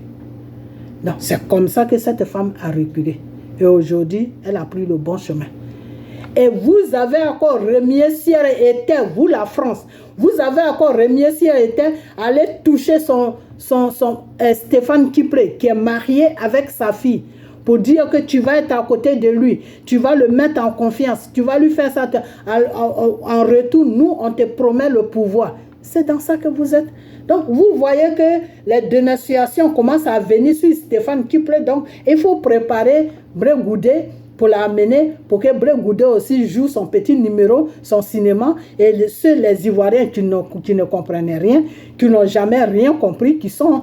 Donc c'est comme ça que cette femme a reculé. Et aujourd'hui, elle a pris le bon chemin. Et vous avez encore remis ciel et terre, vous la France, vous avez encore remis ciel et terre, aller toucher Stéphane Kipré, qui est marié avec sa fille, pour dire que tu vas être à côté de lui, tu vas le mettre en confiance, tu vas lui faire ça. En retour, nous, on te promet le pouvoir. C'est dans ça que vous êtes. Donc, vous voyez que les dénonciations commencent à venir sur Stéphane Kipré. Donc, il faut préparer Blé Goudé pour l'amener, pour que Blé Goudé aussi joue son petit numéro, son cinéma. Et les Ivoiriens qui ne comprennent rien, qui n'ont jamais rien compris, qui sont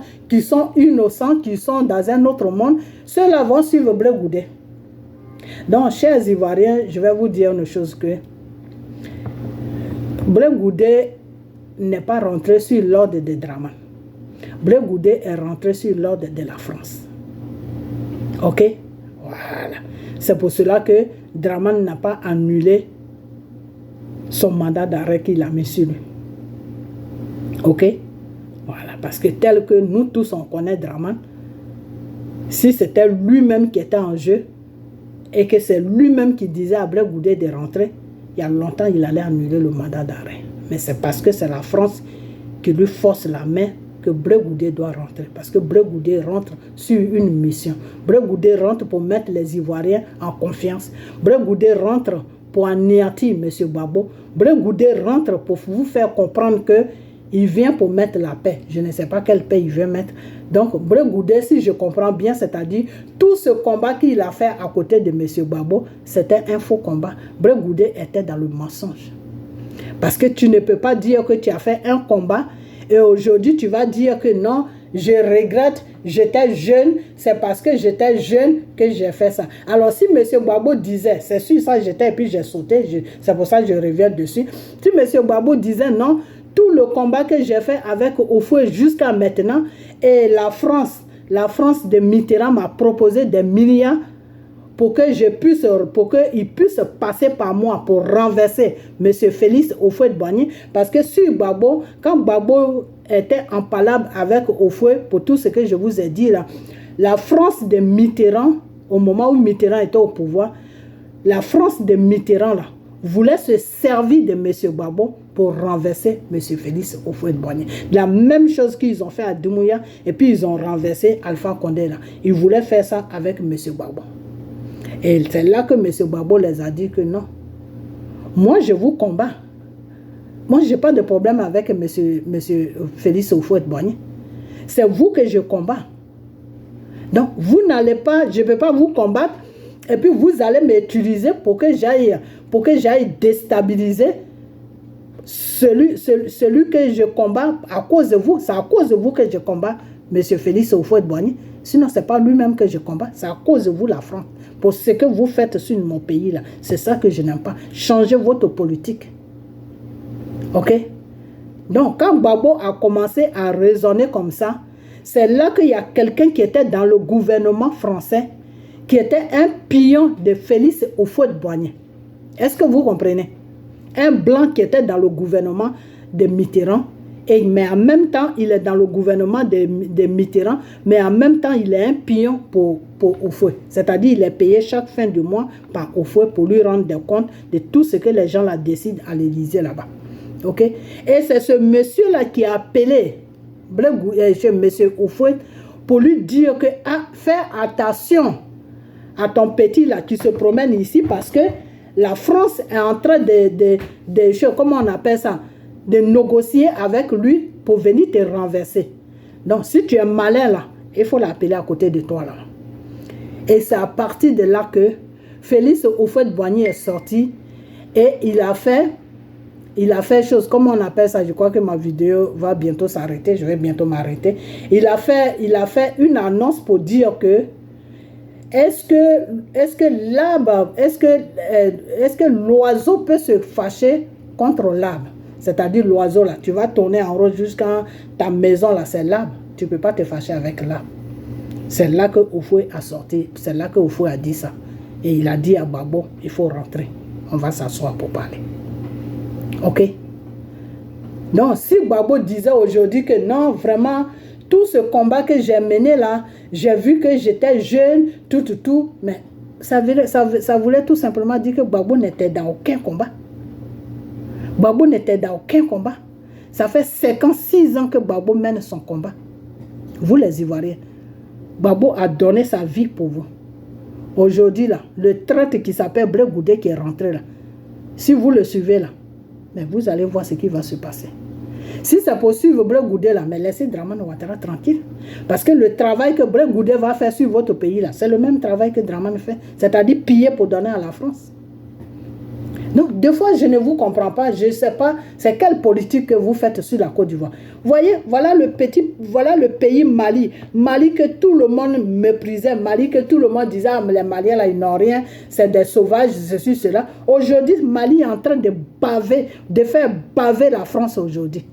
innocents, qui sont dans un autre monde, ceux-là vont suivre Blé Goudé. Donc, chers Ivoiriens, je vais vous dire une chose que Blé Goudé n'est pas rentré sur l'ordre de Dramane. Blé Goudé est rentré sur l'ordre de la France. Ok? Voilà. C'est pour cela que Dramane n'a pas annulé son mandat d'arrêt qu'il a mis sur lui. Ok? Voilà. Parce que tel que nous tous on connaît Dramane, si c'était lui-même qui était en jeu et que c'est lui-même qui disait à Blé Goudé de rentrer, il y a longtemps il allait annuler le mandat d'arrêt. Mais c'est parce que c'est la France qui lui force la main que Blé Goudé doit rentrer. Parce que Blé Goudé rentre sur une mission. Blé Goudé rentre pour mettre les Ivoiriens en confiance. Blé Goudé rentre pour anéantir M. Gbagbo. Blé Goudé rentre pour vous faire comprendre qu'il vient pour mettre la paix. Je ne sais pas quelle paix il veut mettre. Donc, Blé Goudé, si je comprends bien, c'est-à-dire tout ce combat qu'il a fait à côté de M. Gbagbo, c'était un faux combat. Blé Goudé était dans le mensonge. Parce que tu ne peux pas dire que tu as fait un combat et aujourd'hui tu vas dire que non, je regrette, j'étais jeune, c'est parce que j'étais jeune que j'ai fait ça. Alors si M. Gbagbo disait, c'est sûr ça j'étais et puis j'ai sauté, c'est pour ça que je reviens dessus. Si M. Gbagbo disait non, tout le combat que j'ai fait avec Houphouët jusqu'à maintenant et la France de Mitterrand m'a proposé des milliards pour que qu'il puisse passer par moi pour renverser M. Félix Houphouët-Boigny. Parce que sur Gbagbo, quand Gbagbo était en palabre avec Houphouët, pour tout ce que je vous ai dit là, la France de Mitterrand, au moment où Mitterrand était au pouvoir, la France de Mitterrand là, voulait se servir de M. Gbagbo pour renverser M. Félix Houphouët-Boigny. La même chose qu'ils ont fait à Doumbouya et puis ils ont renversé Alpha Condé là. Ils voulaient faire ça avec M. Gbagbo. Et c'est là que M. Gbagbo les a dit que non. Moi, je vous combats. Moi, je n'ai pas de problème avec M. Félix Houphouët-Boigny. C'est vous que je combats. Donc, vous n'allez pas, je ne peux pas vous combattre et puis vous allez m'utiliser pour que j'aille déstabiliser celui que je combats à cause de vous. C'est à cause de vous que je combats M. Félix Houphouët-Boigny. Sinon, ce n'est pas lui-même que je combats. C'est à cause de vous, la France. Pour ce que vous faites sur mon pays, là. C'est ça que je n'aime pas. Changez votre politique. OK? Donc, quand Gbagbo a commencé à raisonner comme ça, c'est là qu'il y a quelqu'un qui était dans le gouvernement français, qui était un pion de Félix Houphouët-Boigny. Est-ce que vous comprenez? Un blanc qui était dans le gouvernement de Mitterrand, mais en même temps, il est dans le gouvernement de Mitterrand, mais en même temps, il est un pion pour Houphouët. C'est-à-dire, il est payé chaque fin du mois par Houphouët pour lui rendre des comptes de tout ce que les gens là décident à l'Élysée là-bas. OK? Et c'est ce monsieur-là qui a appelé M. Houphouët pour lui dire que fais attention à ton petit là qui se promène ici parce que la France est en train comment on appelle ça, de négocier avec lui pour venir te renverser. Donc, si tu es malin là, il faut l'appeler à côté de toi là. Et c'est à partir de là que Félix Houphouët-Boigny est sorti et il a fait chose, comment on appelle ça, je crois que ma vidéo va bientôt s'arrêter, je vais bientôt m'arrêter. Il a fait une annonce pour dire que est-ce que l'oiseau peut se fâcher contre l'arbre? C'est-à-dire l'oiseau là, tu vas tourner en rond jusqu'à ta maison là, c'est l'arbre. Tu ne peux pas te fâcher avec l'arbre. C'est là que Houphouët a sorti, c'est là que Houphouët a dit ça. Et il a dit à Gbagbo, il faut rentrer. On va s'asseoir pour parler. OK? Donc, si Gbagbo disait aujourd'hui que non, vraiment, tout ce combat que j'ai mené là, j'ai vu que j'étais jeune, tout, mais ça voulait tout simplement dire que Gbagbo n'était dans aucun combat. Gbagbo n'était dans aucun combat. Ça fait 56 ans que Gbagbo mène son combat. Vous les Ivoiriens. Gbagbo a donné sa vie pour vous. Aujourd'hui, là, le traître qui s'appelle Blé Goudé qui est rentré là, si vous le suivez là, mais vous allez voir ce qui va se passer. Si c'est pour suivre Blé Goudé là, mais laissez Dramane Ouattara tranquille. Parce que le travail que Blé Goudé va faire sur votre pays là, c'est le même travail que Dramane fait. C'est-à-dire piller pour donner à la France. Donc, des fois, je ne vous comprends pas. Je ne sais pas, c'est quelle politique que vous faites sur la Côte d'Ivoire. Voyez, voilà le pays Mali. Mali que tout le monde méprisait. Mali que tout le monde disait, ah, mais les Maliens, là, ils n'ont rien. C'est des sauvages, ceci, cela. Aujourd'hui, Mali est en train de faire baver la France aujourd'hui.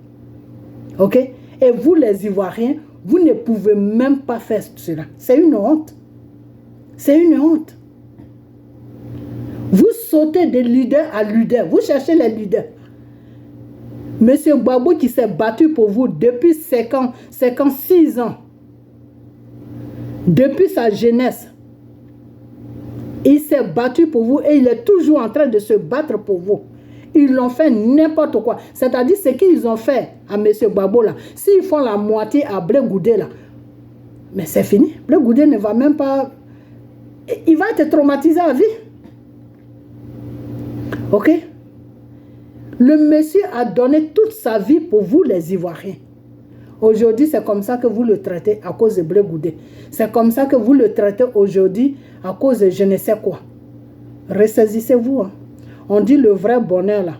OK? Et vous, les Ivoiriens, vous ne pouvez même pas faire cela. C'est une honte. C'est une honte. Vous sautez de leader à leader. Vous cherchez les leaders. Monsieur Gbagbo qui s'est battu pour vous depuis 56 ans. Depuis sa jeunesse. Il s'est battu pour vous et il est toujours en train de se battre pour vous. Ils l'ont fait n'importe quoi. C'est-à-dire ce qu'ils ont fait à monsieur Gbagbo là. S'ils font la moitié à Blé Goudé là. Mais c'est fini. Blé Goudé ne va même pas... Il va être traumatisé à vie. OK? Le monsieur a donné toute sa vie pour vous, les Ivoiriens. Aujourd'hui, c'est comme ça que vous le traitez à cause de Blé Goudé. C'est comme ça que vous le traitez aujourd'hui à cause de je ne sais quoi. Ressaisissez-vous. Hein. On dit le vrai bonheur, là.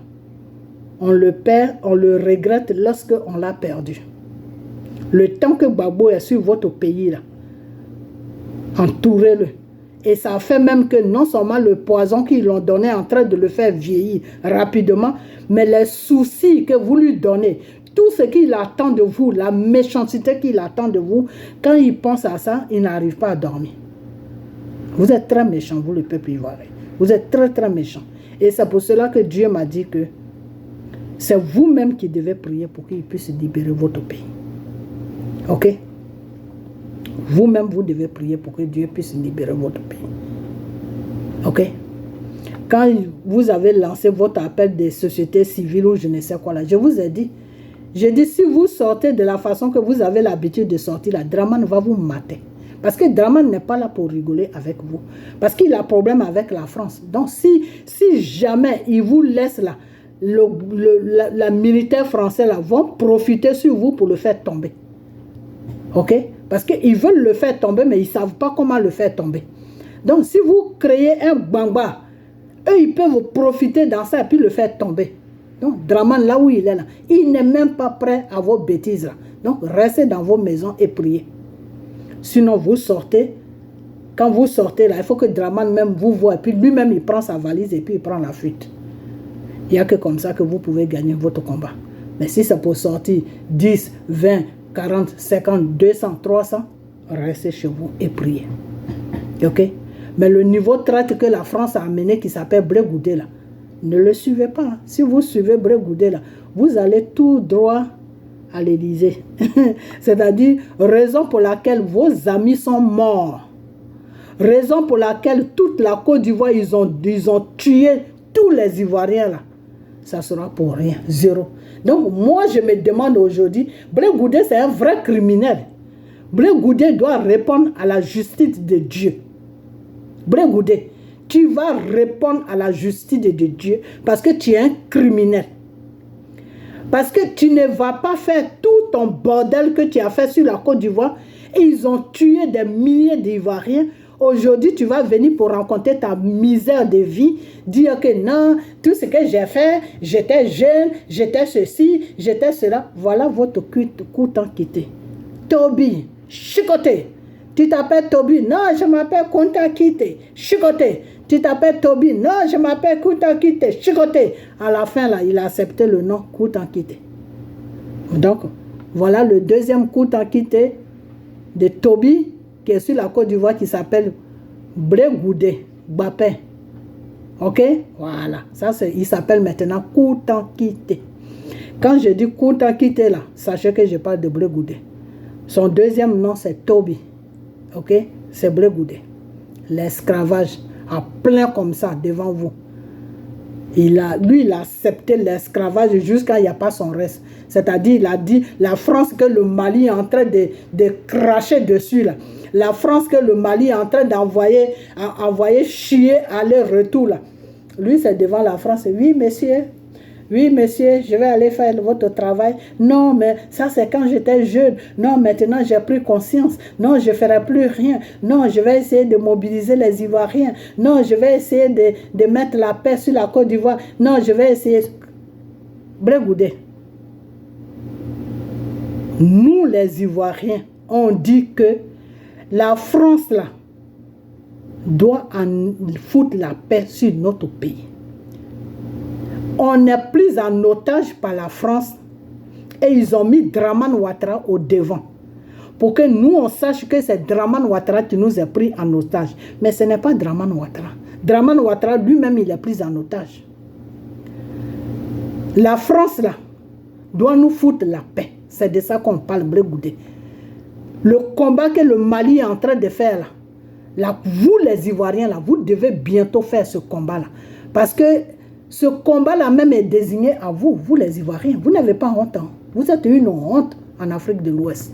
on le perd, on le regrette lorsque on l'a perdu. Le temps que Gbagbo est sur votre pays, là, entourez-le. Et ça fait même que non seulement le poison qu'ils l'ont donné est en train de le faire vieillir rapidement, mais les soucis que vous lui donnez, tout ce qu'il attend de vous, la méchanceté qu'il attend de vous, quand il pense à ça, il n'arrive pas à dormir. Vous êtes très méchant, vous le peuple ivoirien. Vous êtes très très méchant. Et c'est pour cela que Dieu m'a dit que c'est vous-même qui devez prier pour qu'il puisse libérer votre pays. Ok? Vous-même, vous devez prier pour que Dieu puisse libérer votre pays. Ok? Quand vous avez lancé votre appel des sociétés civiles ou je ne sais quoi là, je vous ai dit, si vous sortez de la façon que vous avez l'habitude de sortir là, Draman va vous mater. Parce que Draman n'est pas là pour rigoler avec vous. Parce qu'il a un problème avec la France. Donc si jamais il vous laisse là, la militaire français là vont profiter sur vous pour le faire tomber. Ok? Parce qu'ils veulent le faire tomber, mais ils ne savent pas comment le faire tomber. Donc, si vous créez un bangba, eux, ils peuvent profiter dans ça et puis le faire tomber. Donc, Draman, là où il est là, il n'est même pas prêt à vos bêtises là. Donc, restez dans vos maisons et priez. Sinon, vous sortez. Quand vous sortez là, il faut que Draman même vous voie. Et puis, lui-même, il prend sa valise et puis il prend la fuite. Il n'y a que comme ça que vous pouvez gagner votre combat. Mais si c'est pour sortir 10, 20, 40, 50, 200, 300, restez chez vous et priez. Ok? Mais le niveau de traite que la France a amené, qui s'appelle Blé Goudé, là, ne le suivez pas. Si vous suivez Blé Goudé, là, vous allez tout droit à l'Élysée. C'est-à-dire, raison pour laquelle vos amis sont morts. Raison pour laquelle toute la Côte d'Ivoire, ils ont tué tous les Ivoiriens, là. Ça sera pour rien, zéro. Donc, moi, je me demande aujourd'hui, Blé Goudé, c'est un vrai criminel. Blé Goudé doit répondre à la justice de Dieu. Blé Goudé, tu vas répondre à la justice de Dieu parce que tu es un criminel. Parce que tu ne vas pas faire tout ton bordel que tu as fait sur la Côte d'Ivoire et ils ont tué des milliers d'Ivoiriens. Aujourd'hui, tu vas venir pour rencontrer ta misère de vie, dire que non, tout ce que j'ai fait, j'étais jeune, j'étais ceci, j'étais cela. Voilà votre coup en quitté. Toby, chicoté. Tu t'appelles Toby, non, je m'appelle Kunta Kité, chicoté. Tu t'appelles Toby, non, je m'appelle Kunta Kité, chicoté. À la fin, là, il a accepté le nom Kunta Kité. Donc, voilà le deuxième Kunta Kité de Toby, qui est sur la Côte d'Ivoire, qui s'appelle Blé Goudé, Bapin. Ok? Voilà. Ça, il s'appelle maintenant Kunta Kité. Quand je dis Kunta Kité, là, sachez que je parle de Blé Goudé. Son deuxième nom, c'est Toby. Ok? C'est Blé Goudé. L'esclavage, à plein comme ça, devant vous. Lui, il a accepté l'esclavage jusqu'à il n'y a pas son reste. C'est-à-dire, il a dit, la France que le Mali est en train de cracher dessus, là. La France que le Mali est en train d'envoyer chier aller-retour, là. Lui, c'est devant la France. Oui, monsieur. Oui, monsieur, je vais aller faire votre travail. Non, mais ça, c'est quand j'étais jeune. Non, maintenant, j'ai pris conscience. Non, je ne ferai plus rien. Non, je vais essayer de mobiliser les Ivoiriens. Non, je vais essayer de mettre la paix sur la Côte d'Ivoire. Non, je vais essayer... Blé Goudé. Nous, les Ivoiriens, on dit que la France, là, doit en foutre la paix sur notre pays. On n'est plus en otage par la France et ils ont mis Draman Ouattara au devant pour que nous on sache que c'est Draman Ouattara qui nous a pris en otage. Mais ce n'est pas Draman Ouattara. Draman Ouattara lui-même il est pris en otage. La France là doit nous foutre la paix. C'est de ça qu'on parle, Blé Goudé. Le combat que le Mali est en train de faire là, vous les Ivoiriens là, vous devez bientôt faire ce combat là. Parce que ce combat-là même est désigné à vous, vous les Ivoiriens. Vous n'avez pas honte. Hein. Vous êtes une honte en Afrique de l'Ouest.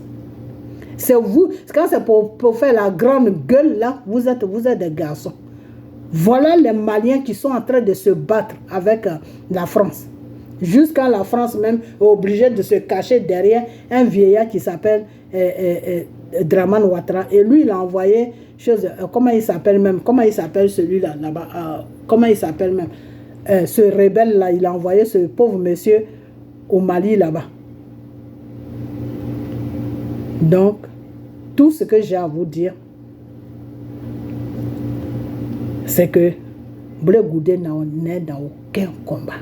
C'est vous, quand c'est pour faire la grande gueule, là, vous êtes des garçons. Voilà les Maliens qui sont en train de se battre avec la France. Jusqu'à la France même est obligée de se cacher derrière un vieillard qui s'appelle Draman Ouattara. Et lui, il a envoyé, comment il s'appelle celui-là, là-bas, comment il s'appelle même ce rebelle-là, il a envoyé ce pauvre monsieur au Mali là-bas. Donc, tout ce que j'ai à vous dire, c'est que Blé Goudé n'est dans aucun combat.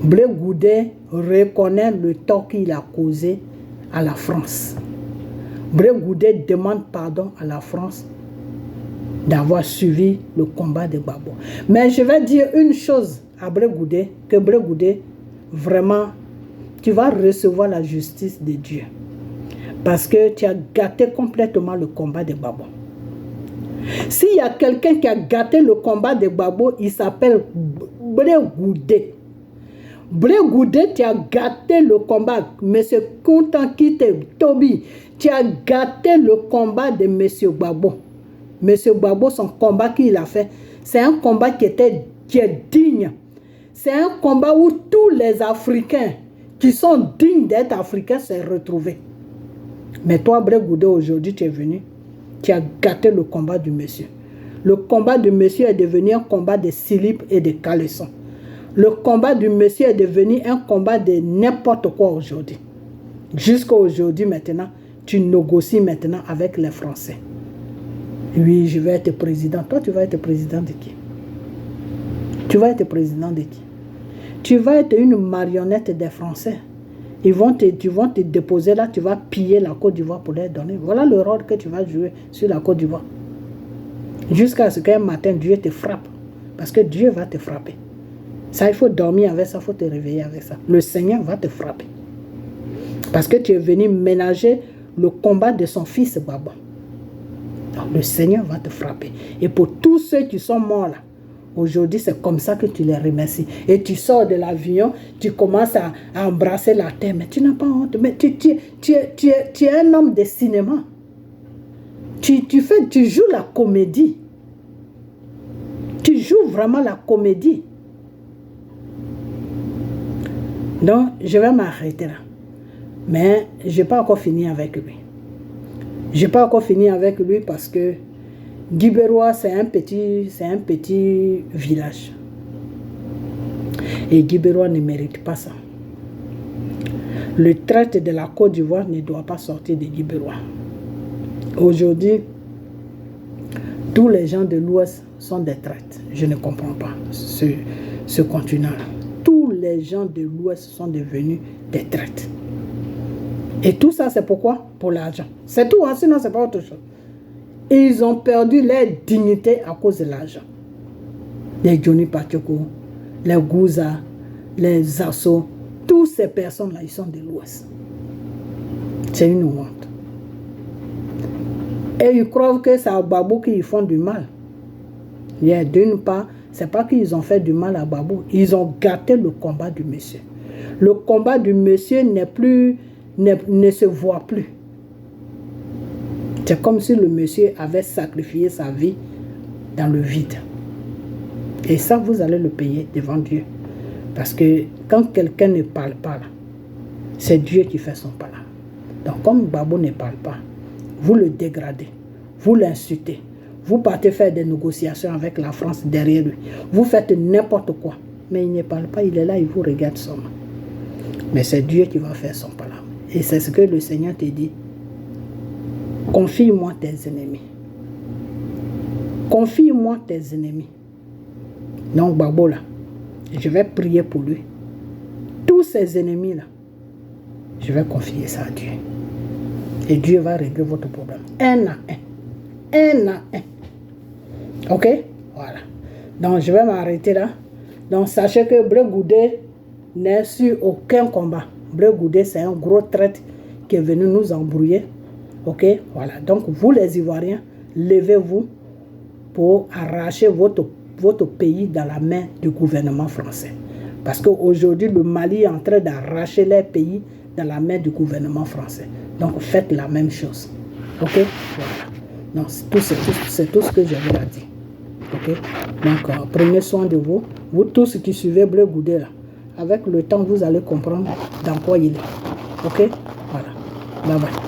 Blé Goudé reconnaît le tort qu'il a causé à la France. Blé Goudé demande pardon à la France d'avoir suivi le combat de Gbagbo. Mais je vais dire une chose à Blé Goudé, que Blé Goudé, vraiment, tu vas recevoir la justice de Dieu. Parce que tu as gâté complètement le combat de Gbagbo. S'il y a quelqu'un qui a gâté le combat de Gbagbo, il s'appelle Blé Goudé. Blé Goudé, tu as gâté le combat. Monsieur Kontankite Tobi, tu as gâté le combat de Monsieur Gbagbo. Monsieur Gbagbo, son combat qu'il a fait, c'est un combat qui est digne. C'est un combat où tous les Africains qui sont dignes d'être Africains se retrouvent. Mais toi, Blé Goudé, aujourd'hui, tu es venu, tu as gâté le combat du monsieur. Le combat du monsieur est devenu un combat de slip et de caleçon. Le combat du monsieur est devenu un combat de n'importe quoi aujourd'hui. Jusqu'à aujourd'hui, maintenant, tu négocies maintenant avec les Français. Oui, je vais être président. Toi, tu vas être président de qui? Tu vas être président de qui? Tu vas être une marionnette des Français. Tu vont te déposer là, tu vas piller la Côte d'Ivoire pour les donner. Voilà le rôle que tu vas jouer sur la Côte d'Ivoire. Jusqu'à ce qu'un matin, Dieu te frappe. Parce que Dieu va te frapper. Ça, il faut dormir avec ça, il faut te réveiller avec ça. Le Seigneur va te frapper. Parce que tu es venu ménager le combat de son fils Gbagbo. Donc, le Seigneur va te frapper. Et pour tous ceux qui sont morts là, aujourd'hui, c'est comme ça que tu les remercies. Et tu sors de l'avion, tu commences à embrasser la terre. Mais tu n'as pas honte. Mais tu es un homme de cinéma. Tu joues la comédie. Tu joues vraiment la comédie. Donc, je vais m'arrêter là. Mais je n'ai pas encore fini avec lui. Je n'ai pas encore fini avec lui parce que Guibérois, c'est un petit village. Et Guibérois ne mérite pas ça. Le traite de la Côte d'Ivoire ne doit pas sortir de Guibérois. Aujourd'hui, tous les gens de l'Ouest sont des traites. Je ne comprends pas ce continent-là. Tous les gens de l'Ouest sont devenus des traites. Et tout ça, c'est pourquoi? Pour l'argent. C'est tout, hein? Sinon, ce n'est pas autre chose. Ils ont perdu leur dignité à cause de l'argent. Les Johnny Pachoko, les Gouza, les Asso, toutes ces personnes-là, ils sont de l'Ouest. C'est une honte. Et ils croient que c'est à Gbagbo qu'ils font du mal. D'une part, ce n'est pas qu'ils ont fait du mal à Gbagbo. Ils ont gâté le combat du monsieur. Le combat du monsieur ne se voit plus. C'est comme si le monsieur avait sacrifié sa vie dans le vide. Et ça, vous allez le payer devant Dieu. Parce que quand quelqu'un ne parle pas, c'est Dieu qui fait son pas là. Donc comme Gbagbo ne parle pas, vous le dégradez, vous l'insultez, vous partez faire des négociations avec la France derrière lui. Vous faites n'importe quoi. Mais il ne parle pas, il est là, il vous regarde seulement. Mais c'est Dieu qui va faire son pas là. Et c'est ce que le Seigneur te dit. Confie-moi tes ennemis. Confie-moi tes ennemis. Donc Gbagbo là, je vais prier pour lui. Tous ces ennemis là, je vais confier ça à Dieu. Et Dieu va régler votre problème. Un à un. Un à un. Ok? Voilà. Donc je vais m'arrêter là. Donc sachez que Blé Goudé n'est sur aucun combat. Blé Goudé, c'est un gros traître qui est venu nous embrouiller. Ok, voilà. Donc, vous les Ivoiriens, levez-vous pour arracher votre pays dans la main du gouvernement français. Parce qu'aujourd'hui, le Mali est en train d'arracher leur pays dans la main du gouvernement français. Donc, faites la même chose. Ok, voilà. Donc, c'est tout ce que j'avais à dire. Ok, donc, prenez soin de vous. Vous tous qui suivez Blé Goudé, là, avec le temps, vous allez comprendre dans quoi il est. Ok, voilà. Bye bye.